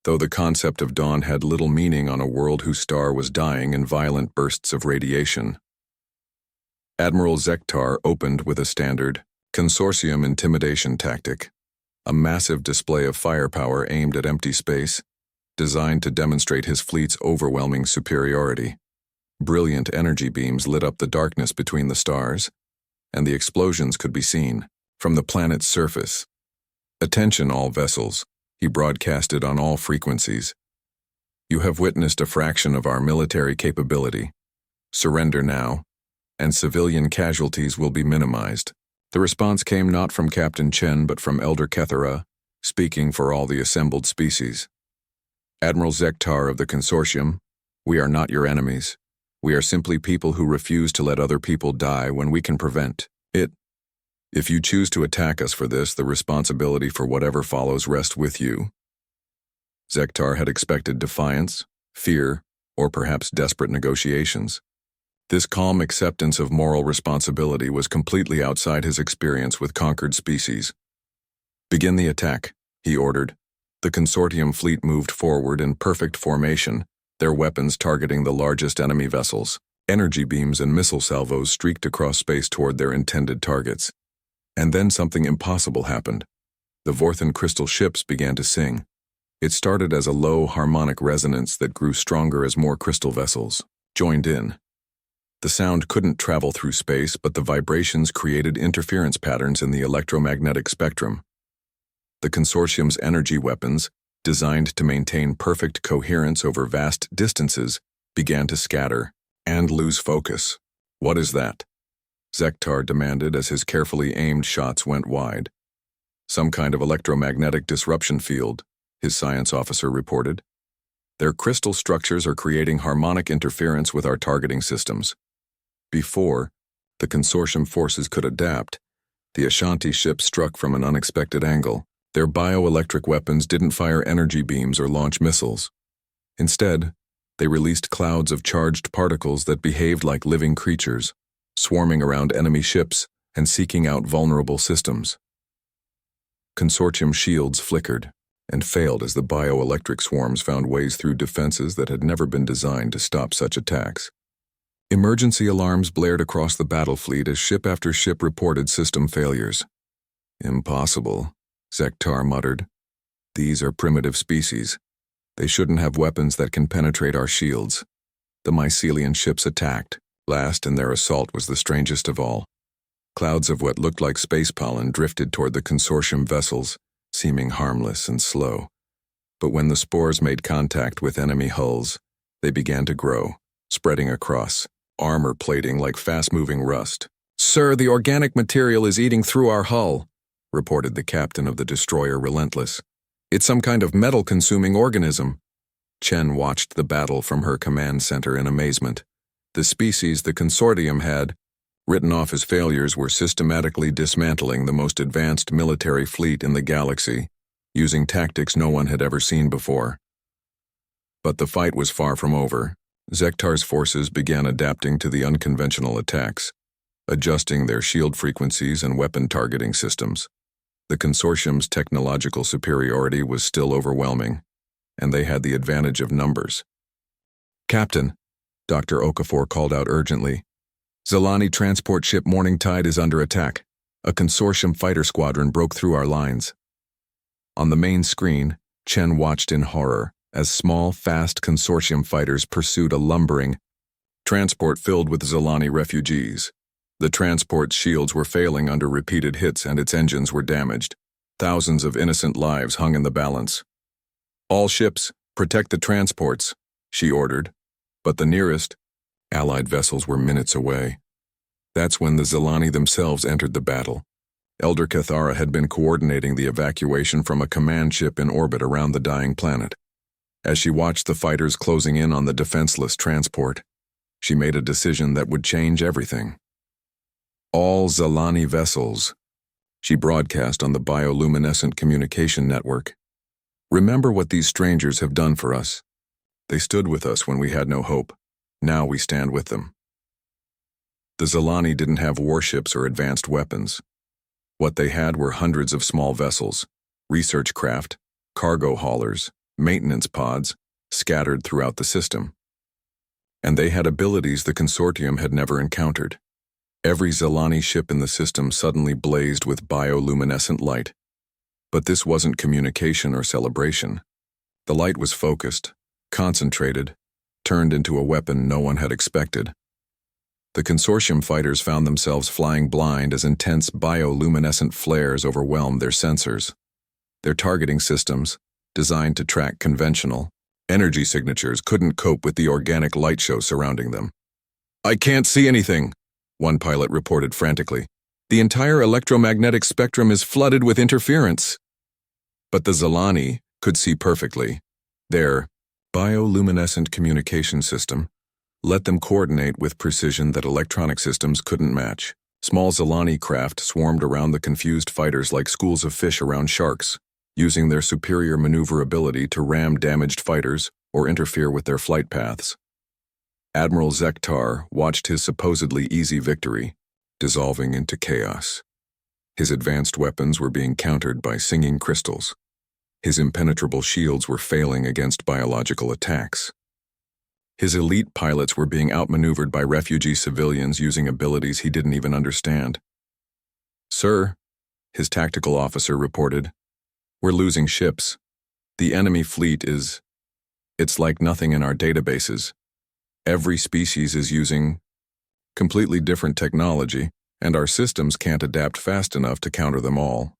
Though the concept of dawn had little meaning on a world whose star was dying in violent bursts of radiation. Admiral Zektar opened with a standard consortium intimidation tactic, a massive display of firepower aimed at empty space, designed to demonstrate his fleet's overwhelming superiority. Brilliant energy beams lit up the darkness between the stars, and the explosions could be seen from the planet's surface. Attention all vessels, he broadcasted on all frequencies. You have witnessed a fraction of our military capability. Surrender now, and civilian casualties will be minimized. The response came not from Captain Chen but from Elder Kethera, speaking for all the assembled species. Admiral Zektar of the consortium, we are not your enemies. We are simply people who refuse to let other people die when we can prevent it. If you choose to attack us for this, the responsibility for whatever follows rests with you. Zektar had expected defiance, fear, or perhaps desperate negotiations. This calm acceptance of moral responsibility was completely outside his experience with conquered species. Begin the attack, he ordered. The consortium fleet moved forward in perfect formation, their weapons targeting the largest enemy vessels. Energy beams and missile salvos streaked across space toward their intended targets. And then something impossible happened. The Vorthon crystal ships began to sing. It started as a low harmonic resonance that grew stronger as more crystal vessels joined in. The sound couldn't travel through space, but the vibrations created interference patterns in the electromagnetic spectrum. The consortium's energy weapons, designed to maintain perfect coherence over vast distances, began to scatter and lose focus. "What is that?" Zektar demanded as his carefully aimed shots went wide. "Some kind of electromagnetic disruption field," his science officer reported. "Their crystal structures are creating harmonic interference with our targeting systems." Before the consortium forces could adapt, the Ashanti ship struck from an unexpected angle. Their bioelectric weapons didn't fire energy beams or launch missiles. Instead, they released clouds of charged particles that behaved like living creatures, swarming around enemy ships and seeking out vulnerable systems. Consortium shields flickered and failed as the bioelectric swarms found ways through defenses that had never been designed to stop such attacks. Emergency alarms blared across the battle fleet as ship after ship reported system failures. "Impossible," Zektar muttered. "These are primitive species. They shouldn't have weapons that can penetrate our shields." The mycelian ships attacked. Last, and their assault was the strangest of all. Clouds of what looked like space pollen drifted toward the consortium vessels, seeming harmless and slow. But when the spores made contact with enemy hulls, they began to grow, spreading across, armor plating like fast-moving rust. "Sir, the organic material is eating through our hull," reported the captain of the destroyer Relentless. "It's some kind of metal-consuming organism." Chen watched the battle from her command center in amazement. The species the consortium had written off as failures were systematically dismantling the most advanced military fleet in the galaxy, using tactics no one had ever seen before. But the fight was far from over. Zektar's forces began adapting to the unconventional attacks, adjusting their shield frequencies and weapon targeting systems. The consortium's technological superiority was still overwhelming, and they had the advantage of numbers. "Captain," Dr. Okafor called out urgently, "Zalani transport ship Morning Tide is under attack. A consortium fighter squadron broke through our lines." On the main screen, Chen watched in horror as small, fast consortium fighters pursued a lumbering transport filled with Zalani refugees. The transport's shields were failing under repeated hits and its engines were damaged. Thousands of innocent lives hung in the balance. "All ships, protect the transports," she ordered. But the nearest Allied vessels were minutes away. That's when the Zalani themselves entered the battle. Elder Cathara had been coordinating the evacuation from a command ship in orbit around the dying planet. As she watched the fighters closing in on the defenseless transport, she made a decision that would change everything. "All Zalani vessels," she broadcast on the bioluminescent communication network. "Remember what these strangers have done for us. They stood with us when we had no hope. Now we stand with them." The Zalani didn't have warships or advanced weapons. What they had were hundreds of small vessels, research craft, cargo haulers, maintenance pods, scattered throughout the system. And they had abilities the consortium had never encountered. Every Zalani ship in the system suddenly blazed with bioluminescent light. But this wasn't communication or celebration. The light was focused, concentrated, turned into a weapon no one had expected. The consortium fighters found themselves flying blind as intense bioluminescent flares overwhelmed their sensors. Their targeting systems, designed to track conventional energy signatures, couldn't cope with the organic light show surrounding them. "I can't see anything," one pilot reported frantically. "The entire electromagnetic spectrum is flooded with interference." But the Zalani could see perfectly. Their bioluminescent communication system let them coordinate with precision that electronic systems couldn't match. Small Zalani craft swarmed around the confused fighters like schools of fish around sharks, using their superior maneuverability to ram damaged fighters or interfere with their flight paths. Admiral Zektar watched his supposedly easy victory dissolving into chaos. His advanced weapons were being countered by singing crystals. His impenetrable shields were failing against biological attacks. His elite pilots were being outmaneuvered by refugee civilians using abilities he didn't even understand. "Sir," his tactical officer reported, "we're losing ships. The enemy fleet it's like nothing in our databases. Every species is using completely different technology, and our systems can't adapt fast enough to counter them all.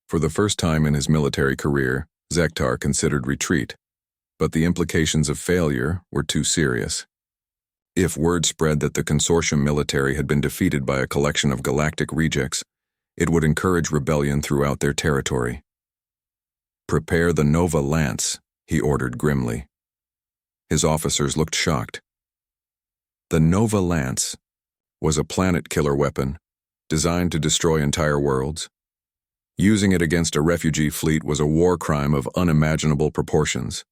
For the first time in his military career, Zektar considered retreat, but the implications of failure were too serious. If word spread that the consortium military had been defeated by a collection of galactic rejects, it would encourage rebellion throughout their territory. "Prepare the Nova Lance," he ordered grimly. His officers looked shocked. The Nova Lance was a planet-killer weapon designed to destroy entire worlds. Using it against a refugee fleet was a war crime of unimaginable proportions.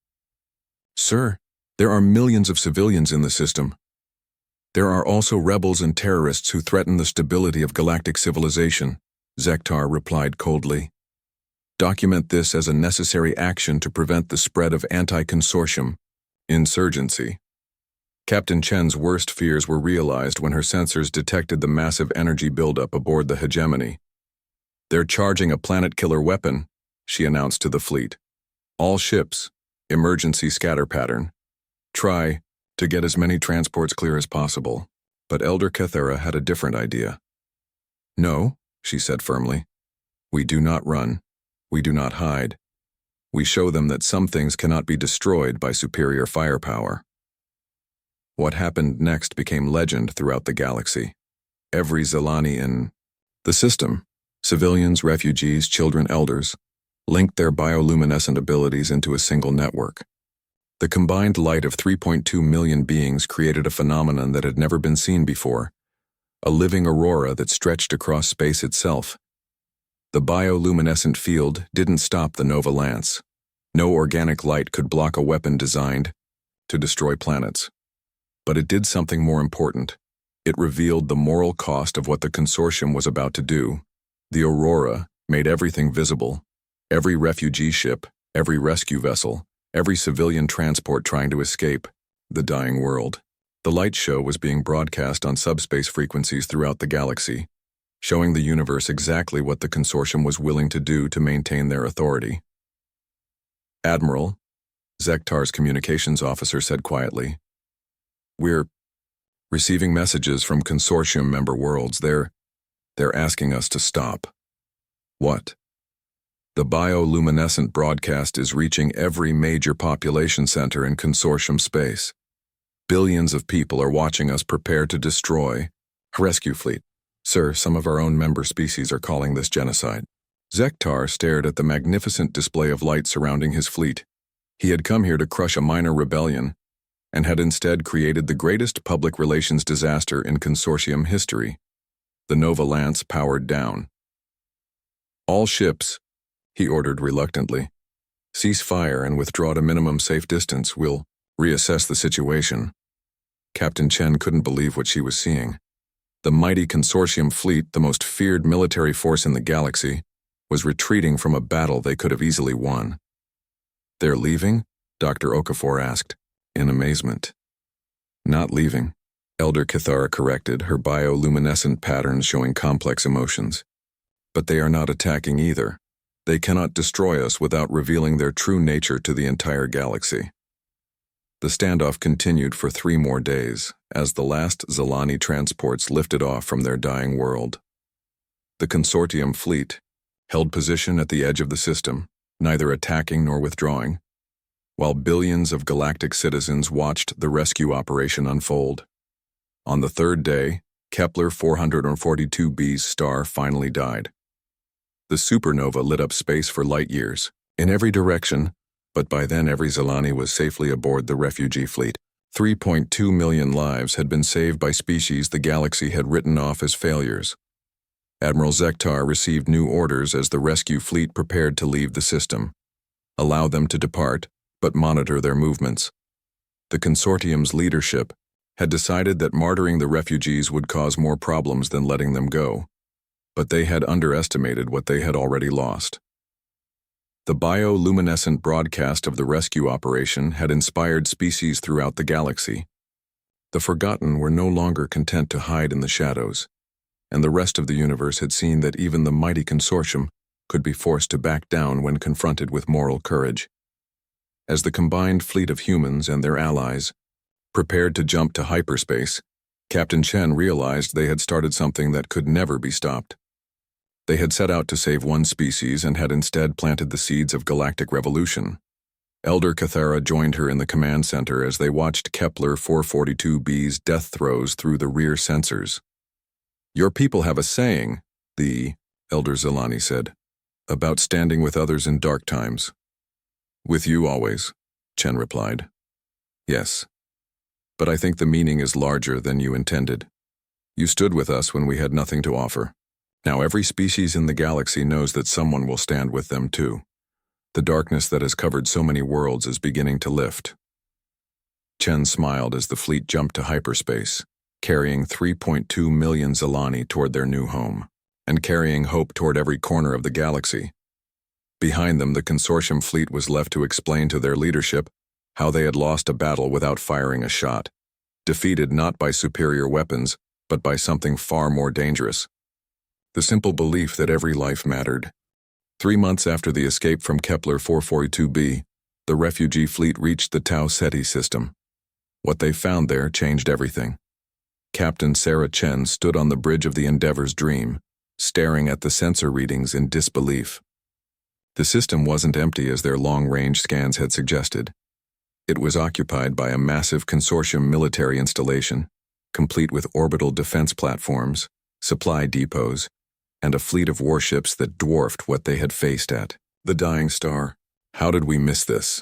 "Sir, there are millions of civilians in the system. There are also rebels and terrorists who threaten the stability of galactic civilization," Zektar replied coldly. "Document this as a necessary action to prevent the spread of anti-consortium insurgency." Captain Chen's worst fears were realized when her sensors detected the massive energy buildup aboard the hegemony. "They're charging a planet-killer weapon," she announced to the fleet. "All ships, emergency scatter pattern. Try to get as many transports clear as possible." But Elder Kethera had a different idea. "No," she said firmly. "We do not run. We do not hide. We show them that some things cannot be destroyed by superior firepower." What happened next became legend throughout the galaxy. Every Zelani in the system, civilians, refugees, children, elders, linked their bioluminescent abilities into a single network. The combined light of 3.2 million beings created a phenomenon that had never been seen before, a living aurora that stretched across space itself. The bioluminescent field didn't stop the Nova Lance. No organic light could block a weapon designed to destroy planets. But it did something more important. It revealed the moral cost of what the consortium was about to do. The aurora made everything visible. Every refugee ship, every rescue vessel, every civilian transport trying to escape the dying world. The light show was being broadcast on subspace frequencies throughout the galaxy, showing the universe exactly what the consortium was willing to do to maintain their authority. "Admiral," Zektar's communications officer said quietly, "we're receiving messages from consortium member worlds. They're asking us to stop." "What?" "The bioluminescent broadcast is reaching every major population center in consortium space. Billions of people are watching us prepare to destroy a rescue fleet. Sir, some of our own member species are calling this genocide." Zektar stared at the magnificent display of light surrounding his fleet. He had come here to crush a minor rebellion, and had instead created the greatest public relations disaster in consortium history. The Nova Lance powered down. "All ships," he ordered reluctantly, "cease fire and withdraw to minimum safe distance. We'll reassess the situation." Captain Chen couldn't believe what she was seeing. The mighty consortium fleet, the most feared military force in the galaxy, was retreating from a battle they could have easily won. "They're leaving?" Dr. Okafor asked, in amazement. "Not leaving," Elder Kethera corrected, her bioluminescent patterns showing complex emotions. "But they are not attacking either. They cannot destroy us without revealing their true nature to the entire galaxy." The standoff continued for 3 more days, as the last Zelani transports lifted off from their dying world. The consortium fleet held position at the edge of the system, neither attacking nor withdrawing, while billions of galactic citizens watched the rescue operation unfold. On the 3rd day, Kepler 442b's star finally died. The supernova lit up space for light years, in every direction, but by then every Zelani was safely aboard the refugee fleet. 3.2 million lives had been saved by species the galaxy had written off as failures. Admiral Zektar received new orders as the rescue fleet prepared to leave the system. Allow them to depart, but monitor their movements. The consortium's leadership had decided that martyring the refugees would cause more problems than letting them go, but they had underestimated what they had already lost. The bioluminescent broadcast of the rescue operation had inspired species throughout the galaxy. The forgotten were no longer content to hide in the shadows, and the rest of the universe had seen that even the mighty consortium could be forced to back down when confronted with moral courage. As the combined fleet of humans and their allies prepared to jump to hyperspace, Captain Chen realized they had started something that could never be stopped. They had set out to save one species and had instead planted the seeds of galactic revolution. Elder Cathara joined her in the command center as they watched Kepler 442b's death throes through the rear sensors. "Your people have a saying," the Elder Zilani said, "about standing with others in dark times." "With you always," Chen replied. "Yes. But I think the meaning is larger than you intended. You stood with us when we had nothing to offer. Now every species in the galaxy knows that someone will stand with them too. The darkness that has covered so many worlds is beginning to lift." Chen smiled as the fleet jumped to hyperspace, carrying 3.2 million Zilani toward their new home, and carrying hope toward every corner of the galaxy. Behind them, the consortium fleet was left to explain to their leadership how they had lost a battle without firing a shot, defeated not by superior weapons, but by something far more dangerous: the simple belief that every life mattered. 3 months after the escape from Kepler 442b, the refugee fleet reached the Tau Ceti system. What they found there changed everything. Captain Sarah Chen stood on the bridge of the Endeavor's Dream, staring at the sensor readings in disbelief. The system wasn't empty as their long-range scans had suggested. It was occupied by a massive consortium military installation, complete with orbital defense platforms, supply depots, and a fleet of warships that dwarfed what they had faced at the Dying Star. "How did we miss this?"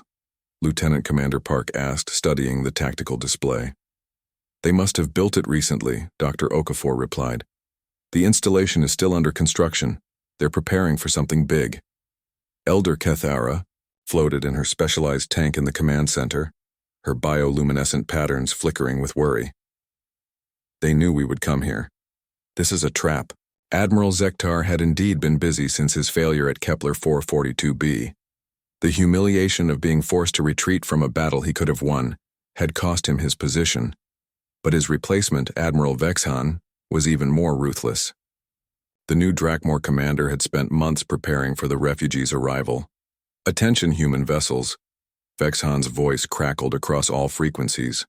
Lieutenant Commander Park asked, studying the tactical display. "They must have built it recently," Dr. Okafor replied. "The installation is still under construction. They're preparing for something big." Elder Cathara floated in her specialized tank in the command center, her bioluminescent patterns flickering with worry. "They knew we would come here. This is a trap." Admiral Zektar had indeed been busy since his failure at Kepler 442b. The humiliation of being forced to retreat from a battle he could have won had cost him his position, but his replacement, Admiral Vexhan, was even more ruthless. The new Drakmor commander had spent months preparing for the refugees' arrival. "Attention, human vessels," Vexhan's voice crackled across all frequencies.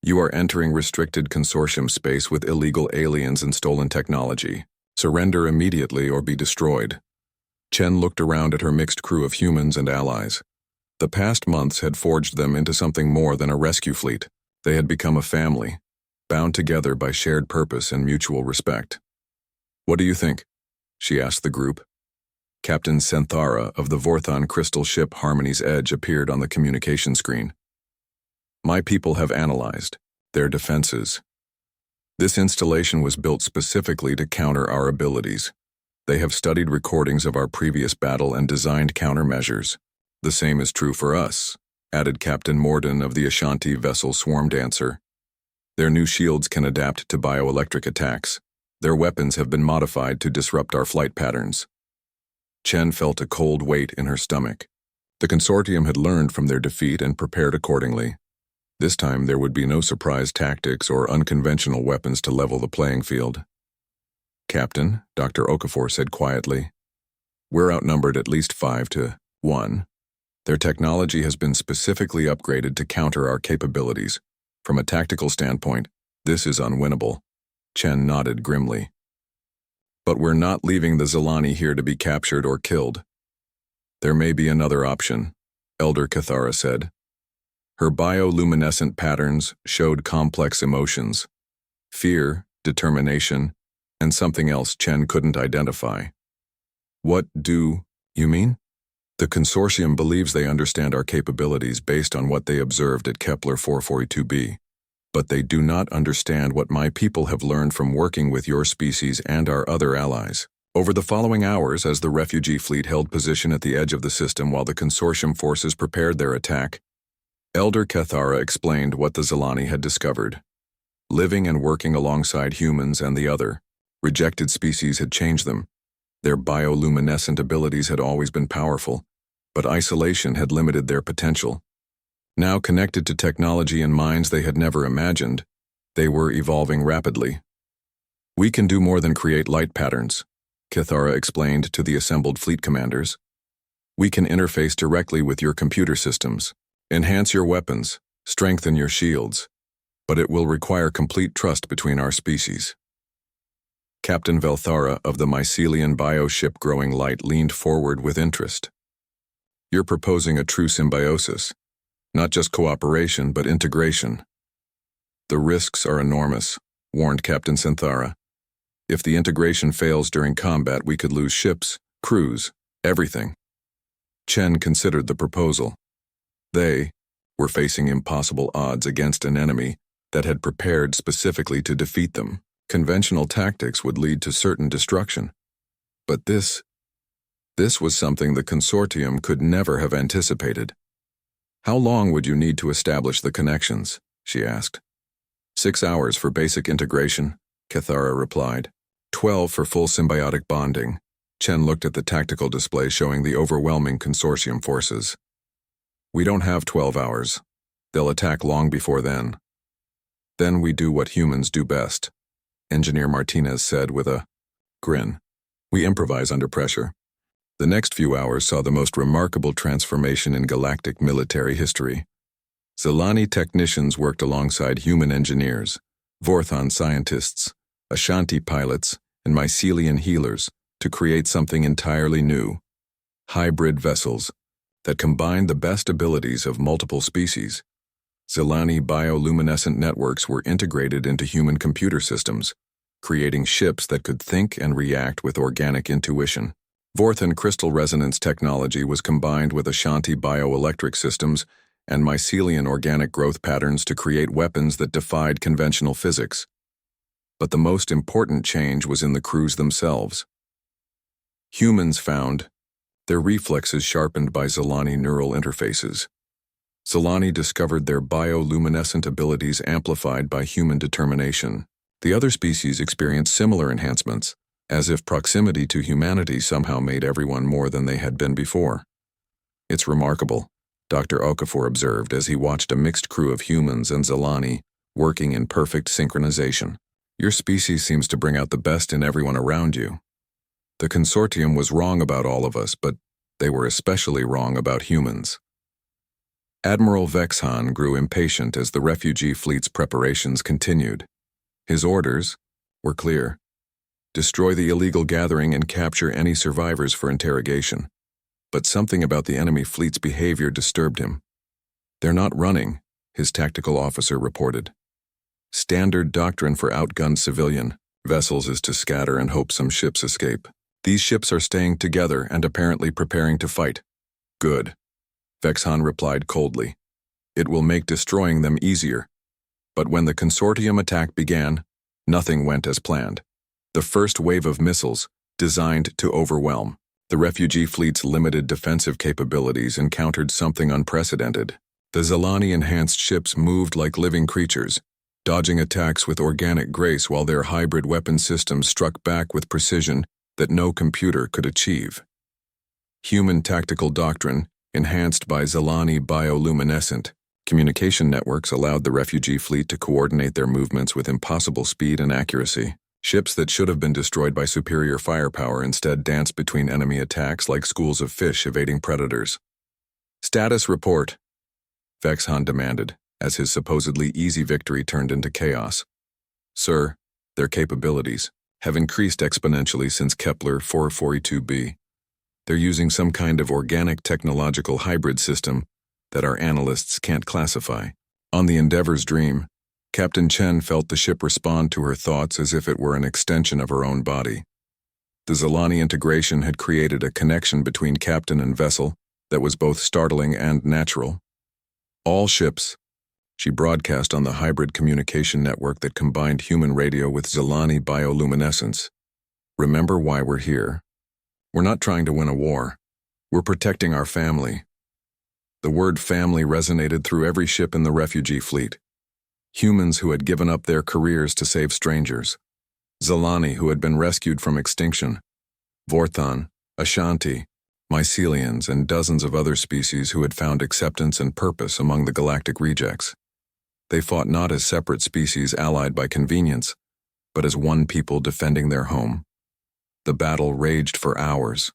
"You are entering restricted consortium space with illegal aliens and stolen technology. Surrender immediately or be destroyed." Chen looked around at her mixed crew of humans and allies. The past months had forged them into something more than a rescue fleet. They had become a family, bound together by shared purpose and mutual respect. "What do you think?" she asked the group. Captain Senthara of the Vorthon crystal ship Harmony's Edge appeared on the communication screen. "My people have analyzed their defenses. This installation was built specifically to counter our abilities. They have studied recordings of our previous battle and designed countermeasures. The same is true for us," added Captain Morden of the Ashanti vessel Swarm Dancer. "Their new shields can adapt to bioelectric attacks. Their weapons have been modified to disrupt our flight patterns." Chen felt a cold weight in her stomach. The consortium had learned from their defeat and prepared accordingly. This time there would be no surprise tactics or unconventional weapons to level the playing field. "Captain," Dr. Okafor said quietly, "we're outnumbered at least 5-1. Their technology has been specifically upgraded to counter our capabilities. From a tactical standpoint, this is unwinnable." Chen nodded grimly. "But we're not leaving the Zilani here to be captured or killed." "There may be another option," Elder Cathara said. Her bioluminescent patterns showed complex emotions: fear, determination, and something else Chen couldn't identify. "What do you mean?" "The consortium believes they understand our capabilities based on what they observed at Kepler 442b. But they do not understand what my people have learned from working with your species and our other allies." Over the following hours, as the refugee fleet held position at the edge of the system while the consortium forces prepared their attack, Elder Cathara explained what the Zilani had discovered. Living and working alongside humans and the other rejected species had changed them. Their bioluminescent abilities had always been powerful, but isolation had limited their potential. Now connected to technology and minds they had never imagined, they were evolving rapidly. "We can do more than create light patterns," Kithara explained to the assembled fleet commanders. We can interface directly with your computer systems, enhance your weapons, strengthen your shields, but it will require complete trust between our species. Captain Velthara of the mycelian bioship Growing Light leaned forward with interest. You're proposing a true symbiosis, not just cooperation, but integration. The risks are enormous, warned Captain Synthara. If the integration fails during combat, we could lose ships, crews, everything. Chen considered the proposal. They were facing impossible odds against an enemy that had prepared specifically to defeat them. Conventional tactics would lead to certain destruction. But this was something the consortium could never have anticipated. How long would you need to establish the connections? She asked. 6 hours for basic integration, Kithara replied. 12 for full symbiotic bonding. Chen looked at the tactical display showing the overwhelming consortium forces. We don't have 12 hours. They'll attack long before then. Then we do what humans do best, Engineer Martinez said with a grin. We improvise under pressure. The next few hours saw the most remarkable transformation in galactic military history. Zelani technicians worked alongside human engineers, Vorthon scientists, Ashanti pilots, and mycelian healers to create something entirely new. Hybrid vessels that combined the best abilities of multiple species. Zelani bioluminescent networks were integrated into human computer systems, creating ships that could think and react with organic intuition. Vorthon crystal resonance technology was combined with Ashanti bioelectric systems and mycelian organic growth patterns to create weapons that defied conventional physics. But the most important change was in the crews themselves. Humans found their reflexes sharpened by Zelani neural interfaces. Zelani discovered their bioluminescent abilities amplified by human determination. The other species experienced similar enhancements, as if proximity to humanity somehow made everyone more than they had been before. It's remarkable, Dr. Okafor observed as he watched a mixed crew of humans and Zelani working in perfect synchronization. Your species seems to bring out the best in everyone around you. The consortium was wrong about all of us, but they were especially wrong about humans. Admiral Vexhan grew impatient as the refugee fleet's preparations continued. His orders were clear. Destroy the illegal gathering and capture any survivors for interrogation. But something about the enemy fleet's behavior disturbed him. They're not running, his tactical officer reported. Standard doctrine for outgunned civilian vessels is to scatter and hope some ships escape. These ships are staying together and apparently preparing to fight. Good, Vexhan replied coldly. It will make destroying them easier. But when the consortium attack began, nothing went as planned. The first wave of missiles, designed to overwhelm the refugee fleet's limited defensive capabilities, encountered something unprecedented. The Zelani-enhanced ships moved like living creatures, dodging attacks with organic grace while their hybrid weapon systems struck back with precision that no computer could achieve. Human tactical doctrine, enhanced by Zelani bioluminescent communication networks, allowed the refugee fleet to coordinate their movements with impossible speed and accuracy. Ships that should have been destroyed by superior firepower instead danced between enemy attacks like schools of fish evading predators. Status report, Vexhan demanded, as his supposedly easy victory turned into chaos. Sir, their capabilities have increased exponentially since Kepler 442b. They're using some kind of organic technological hybrid system that our analysts can't classify. On the Endeavor's Dream, Captain Chen felt the ship respond to her thoughts as if it were an extension of her own body. The Zelani integration had created a connection between captain and vessel that was both startling and natural. All ships, she broadcast on the hybrid communication network that combined human radio with Zelani bioluminescence. Remember why we're here. We're not trying to win a war. We're protecting our family. The word family resonated through every ship in the refugee fleet. Humans who had given up their careers to save strangers. Zelani who had been rescued from extinction. Vorthon, Ashanti, mycelians, and dozens of other species who had found acceptance and purpose among the galactic rejects. They fought not as separate species allied by convenience, but as one people defending their home. The battle raged for hours.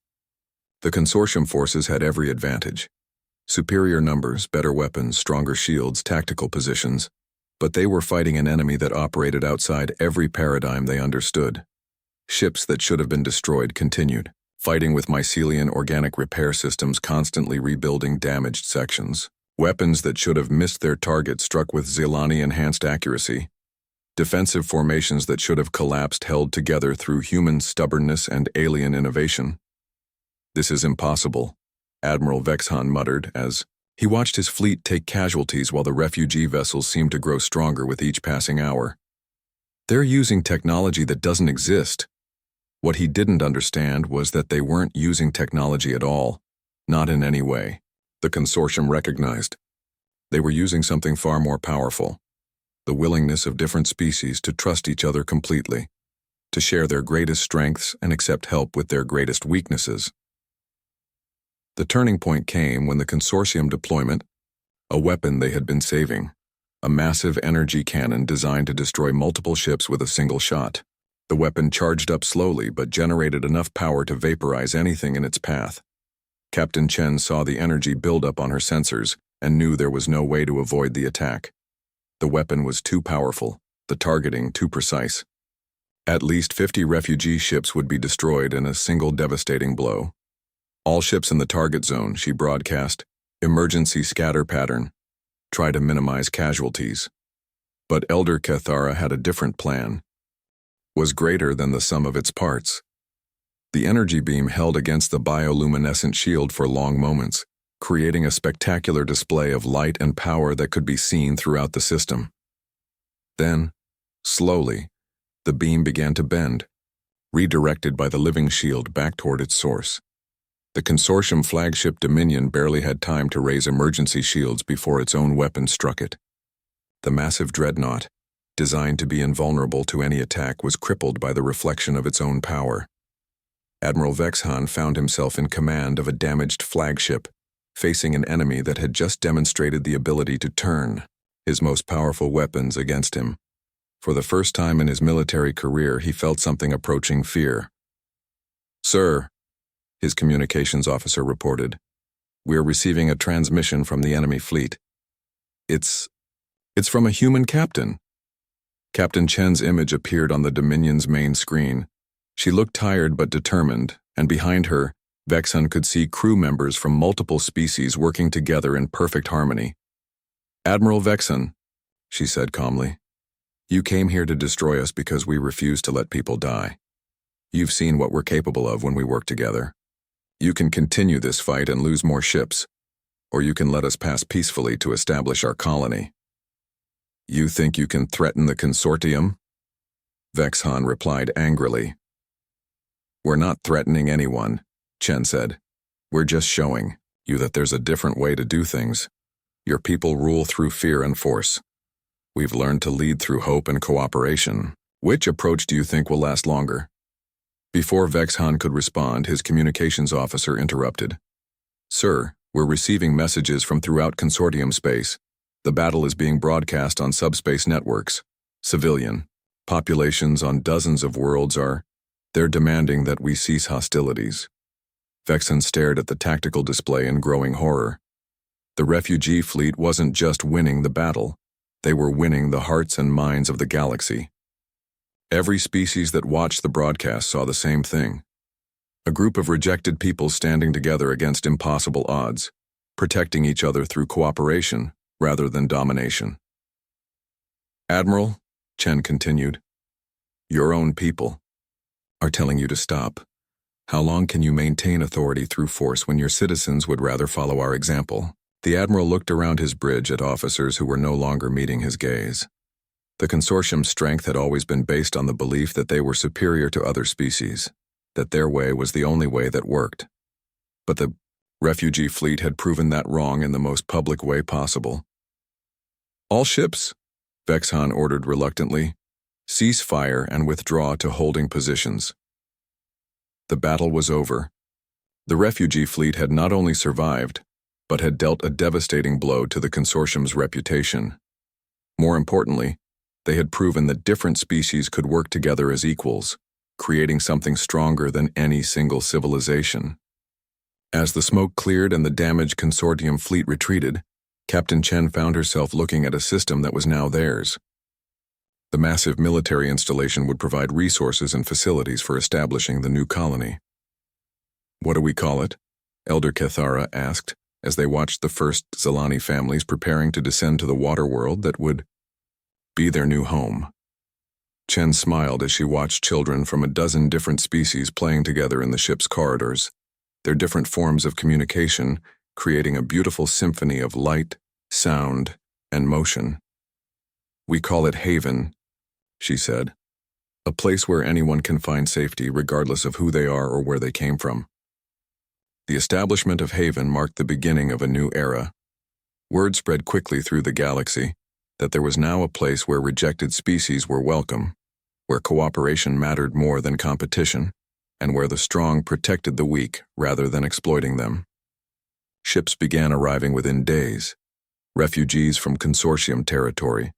The consortium forces had every advantage. Superior numbers, better weapons, stronger shields, tactical positions, but they were fighting an enemy that operated outside every paradigm they understood. Ships that should have been destroyed continued, fighting with mycelian organic repair systems constantly rebuilding damaged sections. Weapons that should have missed their target struck with Zilani-enhanced accuracy. Defensive formations that should have collapsed held together through human stubbornness and alien innovation. "This is impossible," Admiral Vexhan muttered as he watched his fleet take casualties while the refugee vessels seemed to grow stronger with each passing hour. They're using technology that doesn't exist. What he didn't understand was that they weren't using technology at all, not in any way. The consortium recognized. They were using something far more powerful. The willingness of different species to trust each other completely, to share their greatest strengths and accept help with their greatest weaknesses. The turning point came when the consortium deployment, a weapon they had been saving, a massive energy cannon designed to destroy multiple ships with a single shot. The weapon charged up slowly but generated enough power to vaporize anything in its path. Captain Chen saw the energy build up on her sensors and knew there was no way to avoid the attack. The weapon was too powerful, the targeting too precise. At least 50 refugee ships would be destroyed in a single devastating blow. "All ships in the target zone," she broadcast. "Emergency scatter pattern. Try to minimize casualties." But Elder Cathara had a different plan. Was greater than the sum of its parts. The energy beam held against the bioluminescent shield for long moments, creating a spectacular display of light and power that could be seen throughout the system. Then, slowly, the beam began to bend, redirected by the living shield back toward its source. The consortium flagship Dominion barely had time to raise emergency shields before its own weapon struck it. The massive dreadnought, designed to be invulnerable to any attack, was crippled by the reflection of its own power. Admiral Vexhan found himself in command of a damaged flagship, facing an enemy that had just demonstrated the ability to turn his most powerful weapons against him. For the first time in his military career, he felt something approaching fear. "Sir," his communications officer reported, "we're receiving a transmission from the enemy fleet. It's from a human captain." Captain Chen's image appeared on the Dominion's main screen. She looked tired but determined, and behind her, Vexhan could see crew members from multiple species working together in perfect harmony. "Admiral Vexhan," she said calmly, "you came here to destroy us because we refuse to let people die. You've seen what we're capable of when we work together. You can continue this fight and lose more ships, or you can let us pass peacefully to establish our colony." "You think you can threaten the consortium?" Vexhan replied angrily. "We're not threatening anyone," Chen said. "We're just showing you that there's a different way to do things. Your people rule through fear and force. We've learned to lead through hope and cooperation. Which approach do you think will last longer?" Before Vexhan could respond, his communications officer interrupted. "Sir, we're receiving messages from throughout consortium space. The battle is being broadcast on subspace networks. Civilian populations on dozens of worlds they're demanding that we cease hostilities." Vexhan stared at the tactical display in growing horror. The refugee fleet wasn't just winning the battle, they were winning the hearts and minds of the galaxy. Every species that watched the broadcast saw the same thing. A group of rejected people standing together against impossible odds, protecting each other through cooperation rather than domination. "Admiral," Chen continued, "your own people are telling you to stop. How long can you maintain authority through force when your citizens would rather follow our example?" The Admiral looked around his bridge at officers who were no longer meeting his gaze. The consortium's strength had always been based on the belief that they were superior to other species, that their way was the only way that worked. But the refugee fleet had proven that wrong in the most public way possible. "All ships," Vexhan ordered reluctantly, "cease fire and withdraw to holding positions." The battle was over. The refugee fleet had not only survived, but had dealt a devastating blow to the consortium's reputation. More importantly, they had proven that different species could work together as equals, creating something stronger than any single civilization. As the smoke cleared and the damaged consortium fleet retreated, Captain Chen found herself looking at a system that was now theirs. The massive military installation would provide resources and facilities for establishing the new colony. "What do we call it?" Elder Kethara asked, as they watched the first Zilani families preparing to descend to the water world that would be their new home. Chen smiled as she watched children from a dozen different species playing together in the ship's corridors, their different forms of communication creating a beautiful symphony of light, sound, and motion. "We call it Haven," she said, "a place where anyone can find safety regardless of who they are or where they came from." The establishment of Haven marked the beginning of a new era. Word spread quickly through the galaxy that there was now a place where rejected species were welcome, where cooperation mattered more than competition, and where the strong protected the weak rather than exploiting them. Ships began arriving within days, refugees from consortium territory,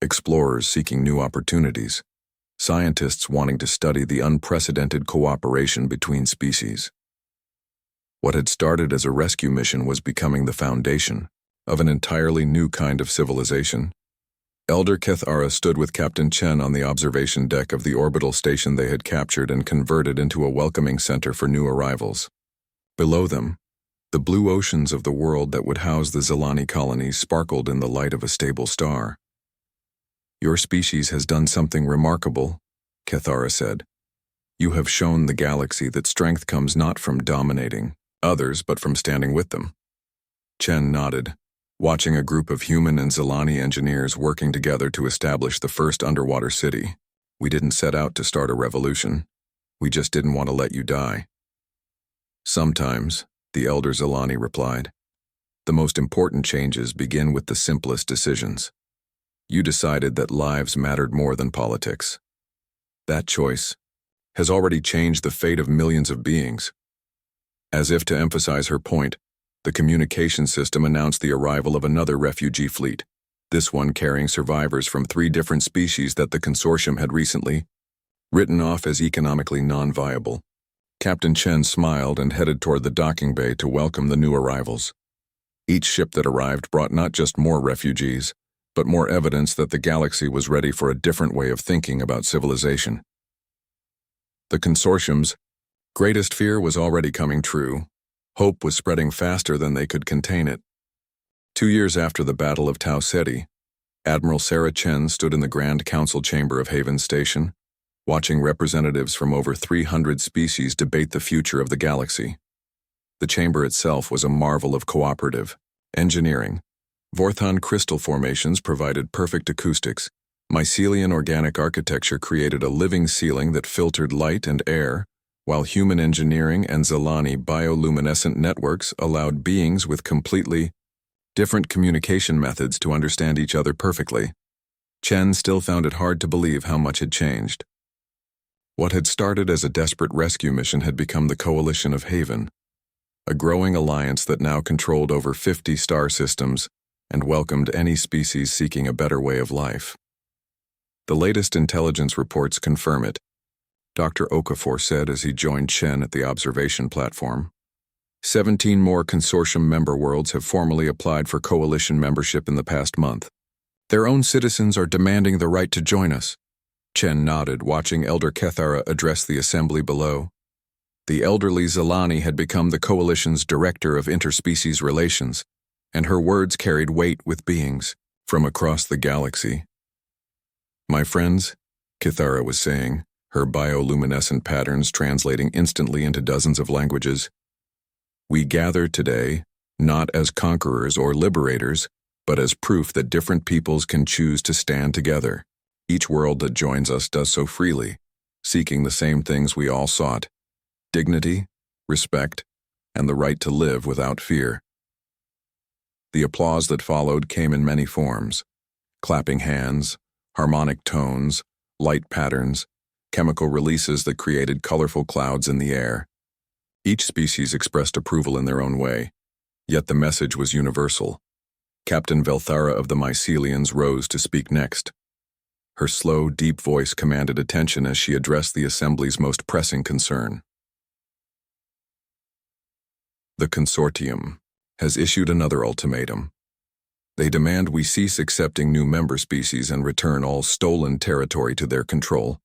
explorers seeking new opportunities, scientists wanting to study the unprecedented cooperation between species. What had started as a rescue mission was becoming the foundation of an entirely new kind of civilization. Elder Kethara stood with Captain Chen on the observation deck of the orbital station they had captured and converted into a welcoming center for new arrivals. Below them, the blue oceans of the world that would house the Zilani colonies sparkled in the light of a stable star. "Your species has done something remarkable," Kethara said. "You have shown the galaxy that strength comes not from dominating others but from standing with them." Chen nodded, watching a group of human and Zilani engineers working together to establish the first underwater city. "We didn't set out to start a revolution. We just didn't want to let you die." "Sometimes," the elder Zilani replied, "the most important changes begin with the simplest decisions. You decided that lives mattered more than politics. That choice has already changed the fate of millions of beings." As if to emphasize her point, the communication system announced the arrival of another refugee fleet, this one carrying survivors from 3 different species that the consortium had recently written off as economically non-viable. Captain Chen smiled and headed toward the docking bay to welcome the new arrivals. Each ship that arrived brought not just more refugees, but more evidence that the galaxy was ready for a different way of thinking about civilization. The consortium's greatest fear was already coming true. Hope was spreading faster than they could contain it. 2 years after the Battle of Tau Ceti, Admiral Sarah Chen stood in the Grand Council chamber of Haven Station, watching representatives from over 300 species debate the future of the galaxy. The chamber itself was a marvel of cooperative engineering. Vorthon crystal formations provided perfect acoustics. Mycelian organic architecture created a living ceiling that filtered light and air, while human engineering and Zilani bioluminescent networks allowed beings with completely different communication methods to understand each other perfectly. Chen still found it hard to believe how much had changed. What had started as a desperate rescue mission had become the Coalition of Haven, a growing alliance that now controlled over 50 star systems and welcomed any species seeking a better way of life. The latest intelligence reports confirm it, Dr. Okafor said as he joined Chen at the observation platform. 17 more consortium member worlds have formally applied for coalition membership in the past month. Their own citizens are demanding the right to join us. Chen nodded, watching Elder Kethara address the assembly below. The elderly Zilani had become the coalition's director of interspecies relations, and her words carried weight with beings from across the galaxy. "My friends," Kethara was saying, her bioluminescent patterns translating instantly into dozens of languages, "we gather today, not as conquerors or liberators, but as proof that different peoples can choose to stand together. Each world that joins us does so freely, seeking the same things we all sought: dignity, respect, and the right to live without fear." The applause that followed came in many forms: clapping hands, harmonic tones, light patterns, chemical releases that created colorful clouds in the air. Each species expressed approval in their own way, yet the message was universal. Captain Velthara of the Mycelians rose to speak next. Her slow, deep voice commanded attention as she addressed the Assembly's most pressing concern. The Consortium has issued another ultimatum. They demand we cease accepting new member species and return all stolen territory to their control.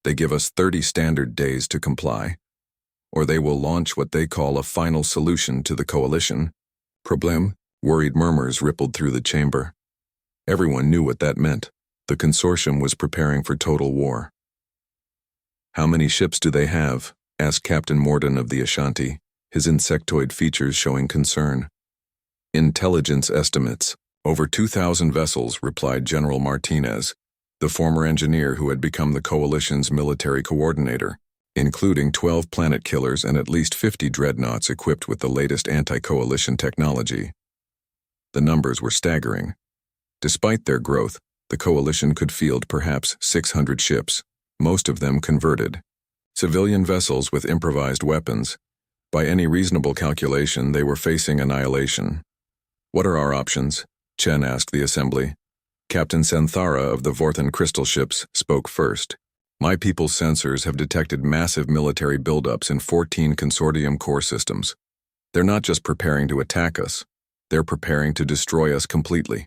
They give us 30 standard days to comply, or they will launch what they call a final solution to the coalition. Problem? Worried murmurs rippled through the chamber. Everyone knew what that meant. The consortium was preparing for total war. How many ships do they have? Asked Captain Morden of the Ashanti, his insectoid features showing concern. Intelligence estimates. Over 2,000 vessels, replied General Martinez, the former engineer who had become the coalition's military coordinator, including 12 planet killers and at least 50 dreadnoughts equipped with the latest anti-coalition technology. The numbers were staggering. Despite their growth, the coalition could field perhaps 600 ships, most of them converted. Civilian vessels with improvised weapons. By any reasonable calculation, they were facing annihilation. What are our options? Chen asked the assembly. Captain Senthara of the Vorthan crystal ships spoke first. My people's sensors have detected massive military buildups in 14 consortium core systems. They're not just preparing to attack us, they're preparing to destroy us completely.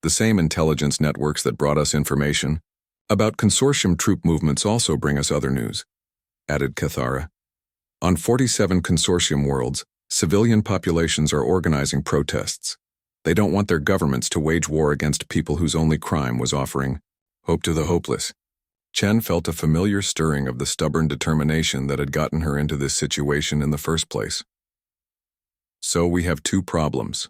The same intelligence networks that brought us information about consortium troop movements also bring us other news, added Cathara. On 47 consortium worlds, civilian populations are organizing protests. They don't want their governments to wage war against people whose only crime was offering hope to the hopeless. Chen felt a familiar stirring of the stubborn determination that had gotten her into this situation in the first place. So we have two problems: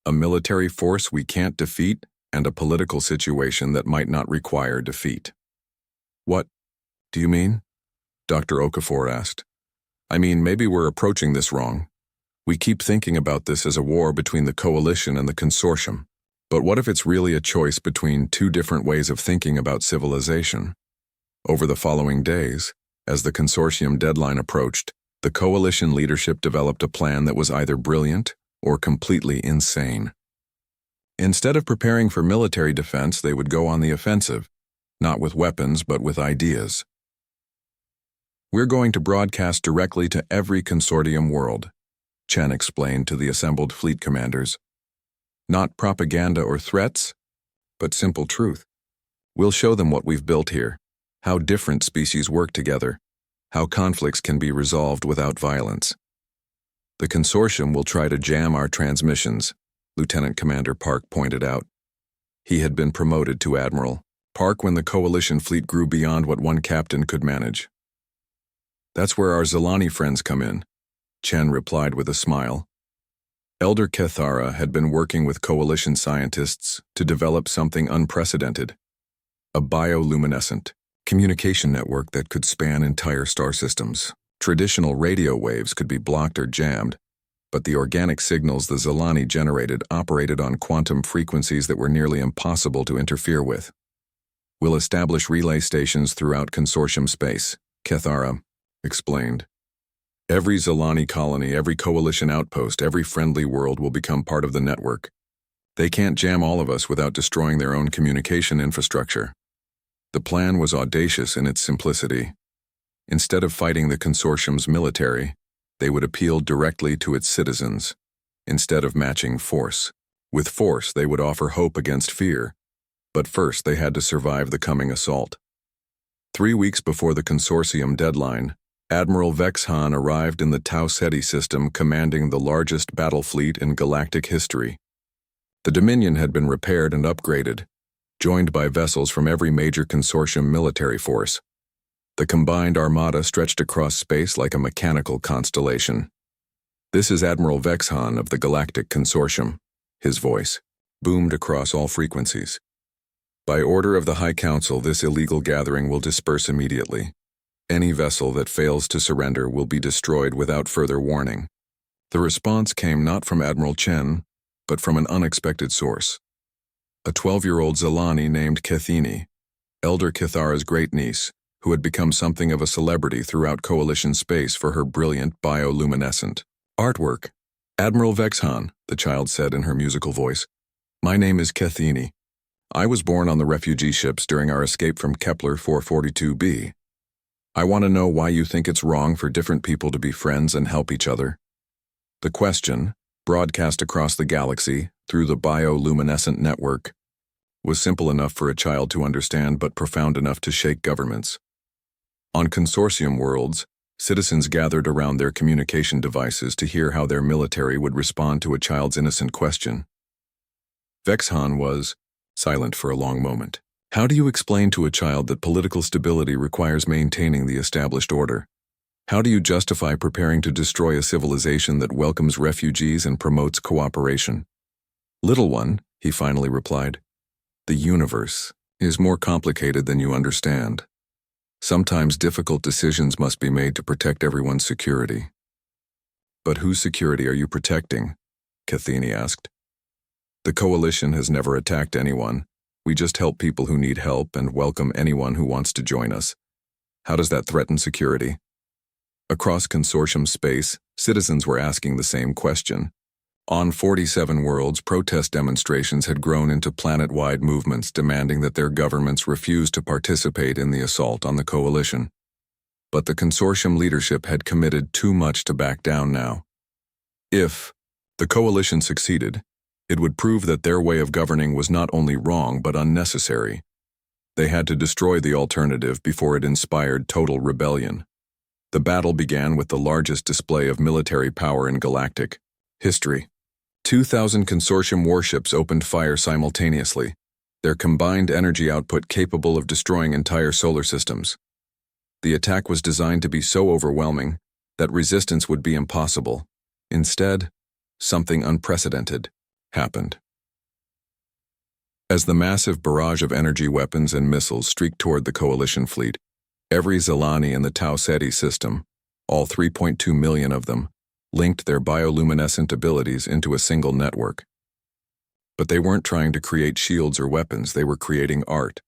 a military force we can't defeat and a political situation that might not require defeat. What do you mean? Dr. Okafor asked. I mean, maybe we're approaching this wrong. We keep thinking about this as a war between the coalition and the consortium. But what if it's really a choice between two different ways of thinking about civilization? Over the following days, as the consortium deadline approached, the coalition leadership developed a plan that was either brilliant or completely insane. Instead of preparing for military defense, they would go on the offensive, not with weapons but with ideas. We're going to broadcast directly to every consortium world, Chen explained to the assembled fleet commanders. Not propaganda or threats, but simple truth. We'll show them what we've built here, how different species work together, how conflicts can be resolved without violence. The consortium will try to jam our transmissions, Lieutenant Commander Park pointed out. He had been promoted to Admiral Park when the coalition fleet grew beyond what one captain could manage. That's where our Zilani friends come in, Chen replied with a smile. Elder Cathara had been working with coalition scientists to develop something unprecedented, a bioluminescent communication network that could span entire star systems. Traditional radio waves could be blocked or jammed, but the organic signals the Zilani generated operated on quantum frequencies that were nearly impossible to interfere with. We'll establish relay stations throughout consortium space, Cathara explained. Every Zilani colony, every coalition outpost, every friendly world will become part of the network. They can't jam all of us without destroying their own communication infrastructure. The plan was audacious in its simplicity. Instead of fighting the consortium's military, they would appeal directly to its citizens, instead of matching force. With force, they would offer hope against fear. But first, they had to survive the coming assault. 3 weeks before the consortium deadline, Admiral Vexhan arrived in the Tau Ceti system commanding the largest battle fleet in galactic history. The Dominion had been repaired and upgraded, joined by vessels from every major consortium military force. The combined armada stretched across space like a mechanical constellation. This is Admiral Vexhan of the Galactic Consortium. His voice boomed across all frequencies. By order of the High Council, this illegal gathering will disperse immediately. Any vessel that fails to surrender will be destroyed without further warning. The response came not from Admiral Chen, but from an unexpected source. A 12-year-old Zilani named Kethini, Elder Kithara's great-niece, who had become something of a celebrity throughout coalition space for her brilliant bioluminescent artwork. Admiral Vexhan, the child said in her musical voice. My name is Kethini. I was born on the refugee ships during our escape from Kepler 442b. I want to know why you think it's wrong for different people to be friends and help each other. The question, broadcast across the galaxy through the bioluminescent network, was simple enough for a child to understand but profound enough to shake governments. On consortium worlds, citizens gathered around their communication devices to hear how their military would respond to a child's innocent question. Vexhan was silent for a long moment. How do you explain to a child that political stability requires maintaining the established order? How do you justify preparing to destroy a civilization that welcomes refugees and promotes cooperation? Little one, he finally replied, the universe is more complicated than you understand. Sometimes difficult decisions must be made to protect everyone's security. But whose security are you protecting? Cathini asked. The coalition has never attacked anyone. We just help people who need help and welcome anyone who wants to join us. How does that threaten security? Across consortium space, citizens were asking the same question. On 47 worlds, protest demonstrations had grown into planet-wide movements demanding that their governments refuse to participate in the assault on the coalition. But the consortium leadership had committed too much to back down now. If the coalition succeeded, it would prove that their way of governing was not only wrong but unnecessary. They had to destroy the alternative before it inspired total rebellion. The battle began with the largest display of military power in galactic history. 2,000 consortium warships opened fire simultaneously, their combined energy output capable of destroying entire solar systems. The attack was designed to be so overwhelming that resistance would be impossible. Instead, something unprecedented happened. As the massive barrage of energy weapons and missiles streaked toward the coalition fleet, every Zelani in the Tau Ceti system, all 3.2 million of them, linked their bioluminescent abilities into a single network. But they weren't trying to create shields or weapons, they were creating art.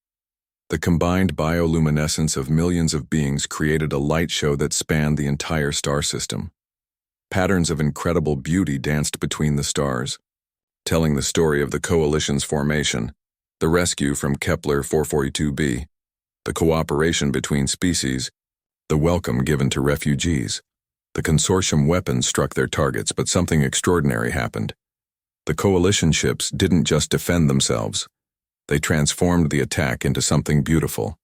The combined bioluminescence of millions of beings created a light show that spanned the entire star system. Patterns of incredible beauty danced between the stars, telling the story of the coalition's formation, the rescue from Kepler 442b, the cooperation between species, the welcome given to refugees. The consortium weapons struck their targets, but something extraordinary happened. The coalition ships didn't just defend themselves. They transformed the attack into something beautiful.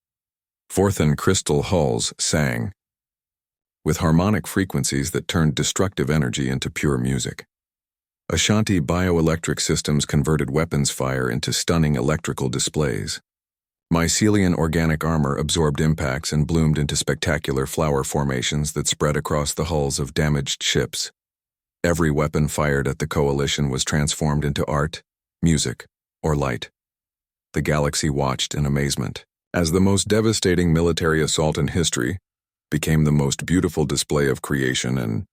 Forthan crystal hulls sang, with harmonic frequencies that turned destructive energy into pure music. Ashanti bioelectric systems converted weapons fire into stunning electrical displays. Mycelian organic armor absorbed impacts and bloomed into spectacular flower formations that spread across the hulls of damaged ships. Every weapon fired at the coalition was transformed into art, music, or light. The galaxy watched in amazement, as the most devastating military assault in history became the most beautiful display of creation. And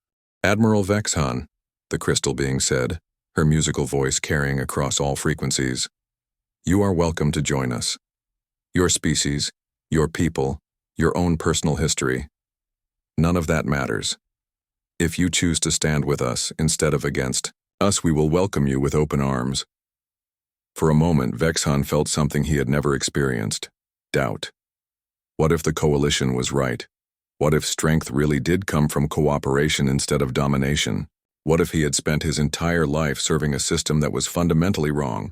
Admiral Vexhan, the crystal being said, her musical voice carrying across all frequencies, you are welcome to join us. Your species, your people, your own personal history. None of that matters. If you choose to stand with us instead of against us, we will welcome you with open arms. For a moment, Vexhan felt something he had never experienced: doubt. What if the coalition was right? What if strength really did come from cooperation instead of domination? What if he had spent his entire life serving a system that was fundamentally wrong?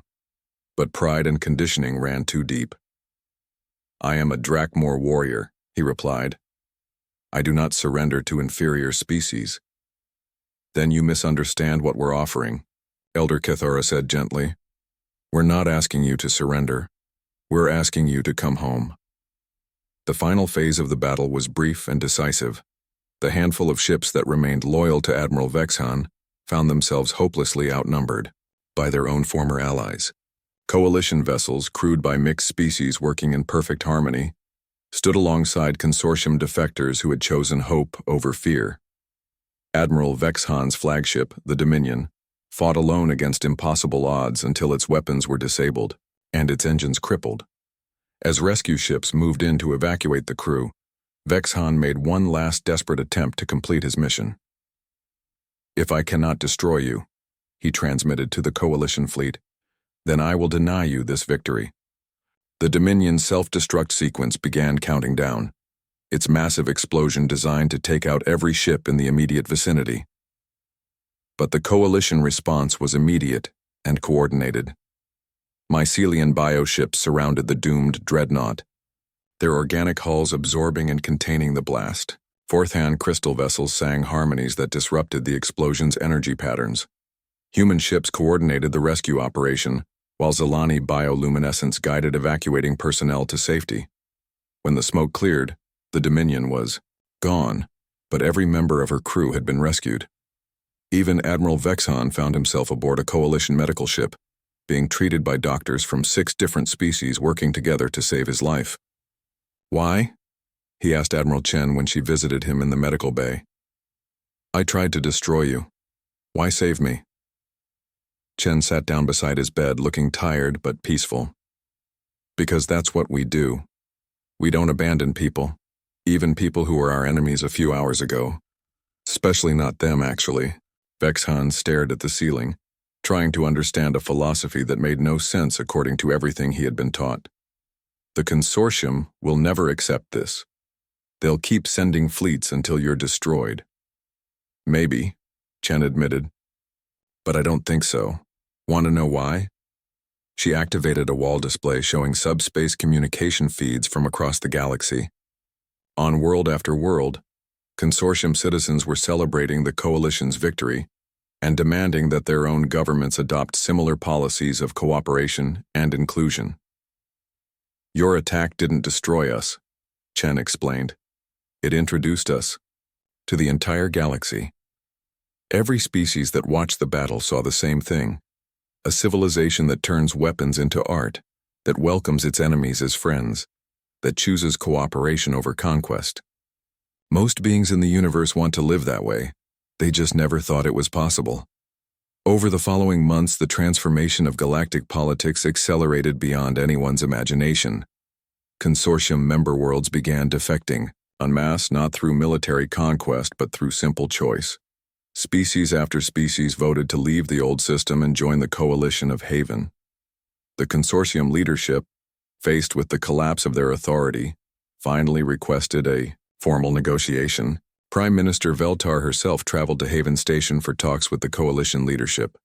But pride and conditioning ran too deep. I am a Drakmor warrior, he replied. I do not surrender to inferior species. Then you misunderstand what we're offering, Elder Kithara said gently. We're not asking you to surrender. We're asking you to come home. The final phase of the battle was brief and decisive. The handful of ships that remained loyal to Admiral Vexhan found themselves hopelessly outnumbered by their own former allies. Coalition vessels, crewed by mixed species working in perfect harmony, stood alongside consortium defectors who had chosen hope over fear. Admiral Vexhan's flagship, the Dominion, fought alone against impossible odds until its weapons were disabled and its engines crippled. As rescue ships moved in to evacuate the crew, Vexhan made one last desperate attempt to complete his mission. If I cannot destroy you, he transmitted to the coalition fleet, then I will deny you this victory. The Dominion's self-destruct sequence began counting down, its massive explosion designed to take out every ship in the immediate vicinity. But the Coalition response was immediate and coordinated. Mycelian bioships surrounded the doomed dreadnought, their organic hulls absorbing and containing the blast. Fourth-hand crystal vessels sang harmonies that disrupted the explosion's energy patterns. Human ships coordinated the rescue operation, while Zilani bioluminescence guided evacuating personnel to safety. When the smoke cleared, the Dominion was gone, but every member of her crew had been rescued. Even Admiral Vexhan found himself aboard a Coalition medical ship, being treated by doctors from 6 different species working together to save his life. "Why?" he asked Admiral Chen when she visited him in the medical bay. "I tried to destroy you. Why save me?" Chen sat down beside his bed, looking tired but peaceful. "Because that's what we do. We don't abandon people, even people who were our enemies a few hours ago. Especially not them, actually." Vexhan stared at the ceiling, trying to understand a philosophy that made no sense according to everything he had been taught. "The Consortium will never accept this. They'll keep sending fleets until you're destroyed." "Maybe," Chen admitted. "But I don't think so. Want to know why?" She activated a wall display showing subspace communication feeds from across the galaxy. On world after world, Consortium citizens were celebrating the Coalition's victory and demanding that their own governments adopt similar policies of cooperation and inclusion. "Your attack didn't destroy us," Chen explained. "It introduced us to the entire galaxy. Every species that watched the battle saw the same thing, a civilization that turns weapons into art, that welcomes its enemies as friends, that chooses cooperation over conquest. Most beings in the universe want to live that way. They just never thought it was possible." Over the following months, the transformation of galactic politics accelerated beyond anyone's imagination. Consortium member worlds began defecting, en masse, not through military conquest but through simple choice. Species after species voted to leave the old system and join the Coalition of Haven. The Consortium leadership, faced with the collapse of their authority, finally requested a formal negotiation. Prime Minister Veltar herself traveled to Haven Station for talks with the Coalition leadership.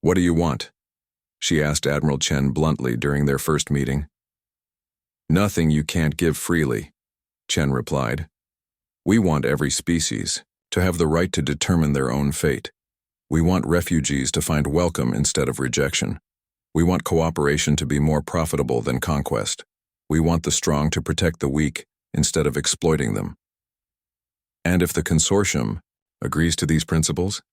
"What do you want?" she asked Admiral Chen bluntly during their first meeting. "Nothing you can't give freely," Chen replied. "We want every species to have the right to determine their own fate. We want refugees to find welcome instead of rejection. We want cooperation to be more profitable than conquest. We want the strong to protect the weak instead of exploiting them. And if the Consortium agrees to these principles,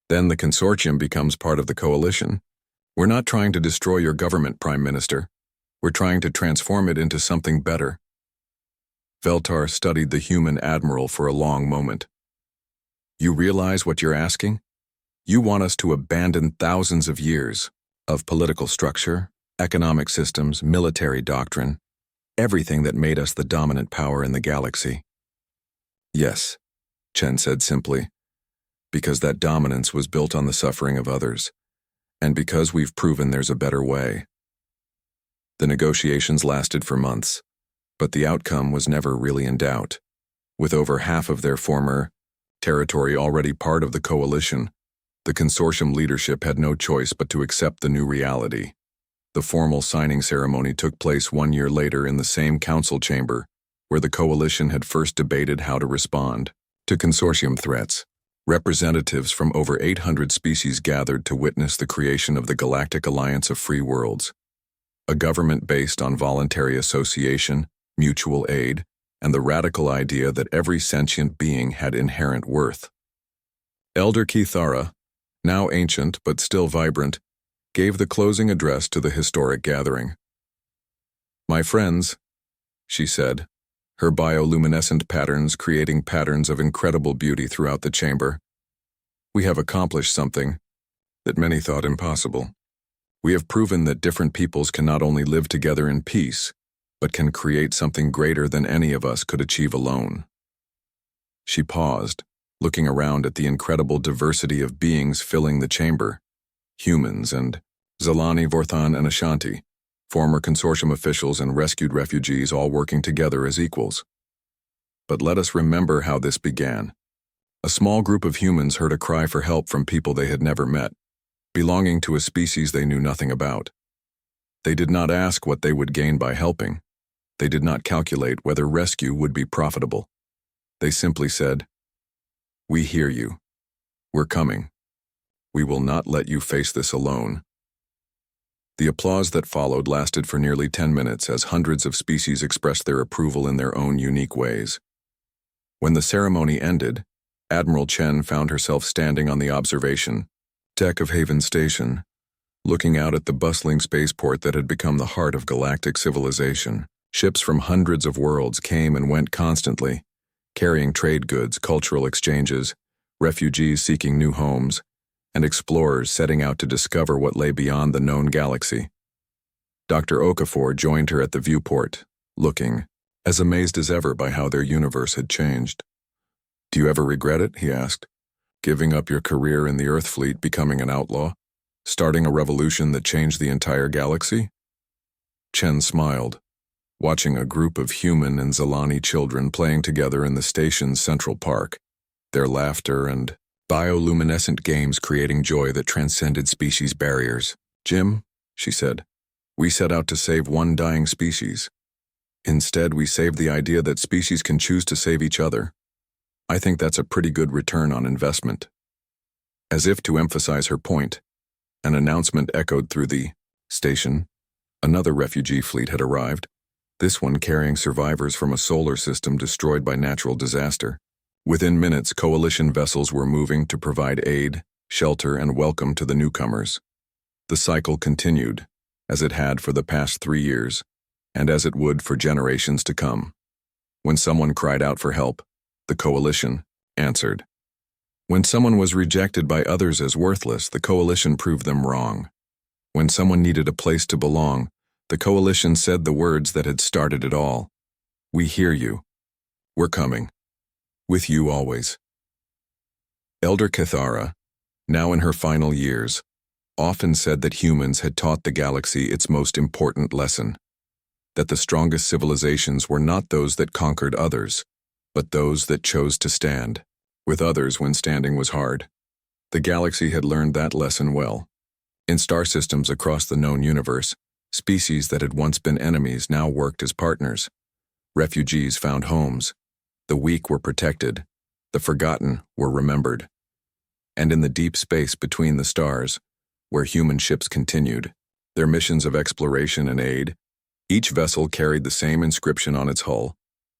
then the Consortium becomes part of the Coalition. We're not trying to destroy your government, Prime Minister. We're trying to transform it into something better." Veltar studied the human admiral for a long moment. "You realize what you're asking? You want us to abandon thousands of years of political structure, economic systems, military doctrine, everything that made us the dominant power in the galaxy." "Yes," Chen said simply, "because that dominance was built on the suffering of others, and because we've proven there's a better way." The negotiations lasted for months, but the outcome was never really in doubt. With over half of their former territory already part of the Coalition, the Consortium leadership had no choice but to accept the new reality. The formal signing ceremony took place 1 year later in the same council chamber where the Coalition had first debated how to respond to Consortium threats. Representatives from over 800 species gathered to witness the creation of the Galactic Alliance of Free Worlds, a government based on voluntary association, mutual aid, and the radical idea that every sentient being had inherent worth. Elder Kithara, now ancient but still vibrant, gave the closing address to the historic gathering. "My friends," she said, her bioluminescent patterns creating patterns of incredible beauty throughout the chamber, "we have accomplished something that many thought impossible. We have proven that different peoples can not only live together in peace, but can create something greater than any of us could achieve alone." She paused, looking around at the incredible diversity of beings filling the chamber, humans and Zilani, Vorthan, and Ashanti, former consortium officials and rescued refugees all working together as equals. But let us remember how this began. A small group of humans heard a cry for help from people they had never met, belonging to a species they knew nothing about. They did not ask what they would gain by helping. They did not calculate whether rescue would be profitable. They simply said, "We hear you. We're coming. We will not let you face this alone." The applause that followed lasted for nearly 10 minutes as hundreds of species expressed their approval in their own unique ways. When the ceremony ended, Admiral Chen found herself standing on the observation deck of Haven Station, looking out at the bustling spaceport that had become the heart of galactic civilization. Ships from hundreds of worlds came and went constantly, carrying trade goods, cultural exchanges, refugees seeking new homes, and explorers setting out to discover what lay beyond the known galaxy. Dr. Okafor joined her at the viewport, looking as amazed as ever by how their universe had changed. "Do you ever regret it?" he asked. "Giving up your career in the Earth fleet, becoming an outlaw, starting a revolution that changed the entire galaxy?" Chen smiled, watching a group of human and Zilani children playing together in the station's central park, their laughter and bioluminescent games creating joy that transcended species barriers. "Jim," she said, "we set out to save one dying species. Instead, we saved the idea that species can choose to save each other. I think that's a pretty good return on investment." As if to emphasize her point, an announcement echoed through the station. Another refugee fleet had arrived, this one carrying survivors from a solar system destroyed by natural disaster. Within minutes, coalition vessels were moving to provide aid, shelter, and welcome to the newcomers. The cycle continued, as it had for the past 3 years, and as it would for generations to come. When someone cried out for help, the coalition answered. When someone was rejected by others as worthless, the coalition proved them wrong. When someone needed a place to belong, the coalition said the words that had started it all. "We hear you. We're coming. With you always." Elder Kithara, now in her final years, often said that humans had taught the galaxy its most important lesson, that the strongest civilizations were not those that conquered others, but those that chose to stand with others when standing was hard. The galaxy had learned that lesson well. In star systems across the known universe, species that had once been enemies now worked as partners. Refugees found homes. The weak were protected. The forgotten were remembered. And in the deep space between the stars, where human ships continued their missions of exploration and aid, each vessel carried the same inscription on its hull,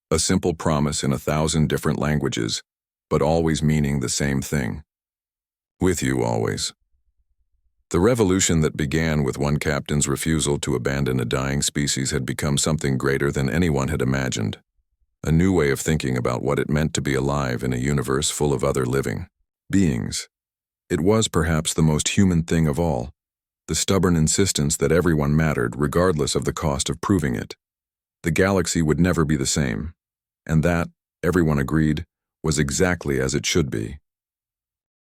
a simple promise in 1,000 different languages, but always meaning the same thing. With you always. The revolution that began with one captain's refusal to abandon a dying species had become something greater than anyone had imagined. A new way of thinking about what it meant to be alive in a universe full of other living beings. It was perhaps the most human thing of all, the stubborn insistence that everyone mattered regardless of the cost of proving it. The galaxy would never be the same, and that, everyone agreed, was exactly as it should be.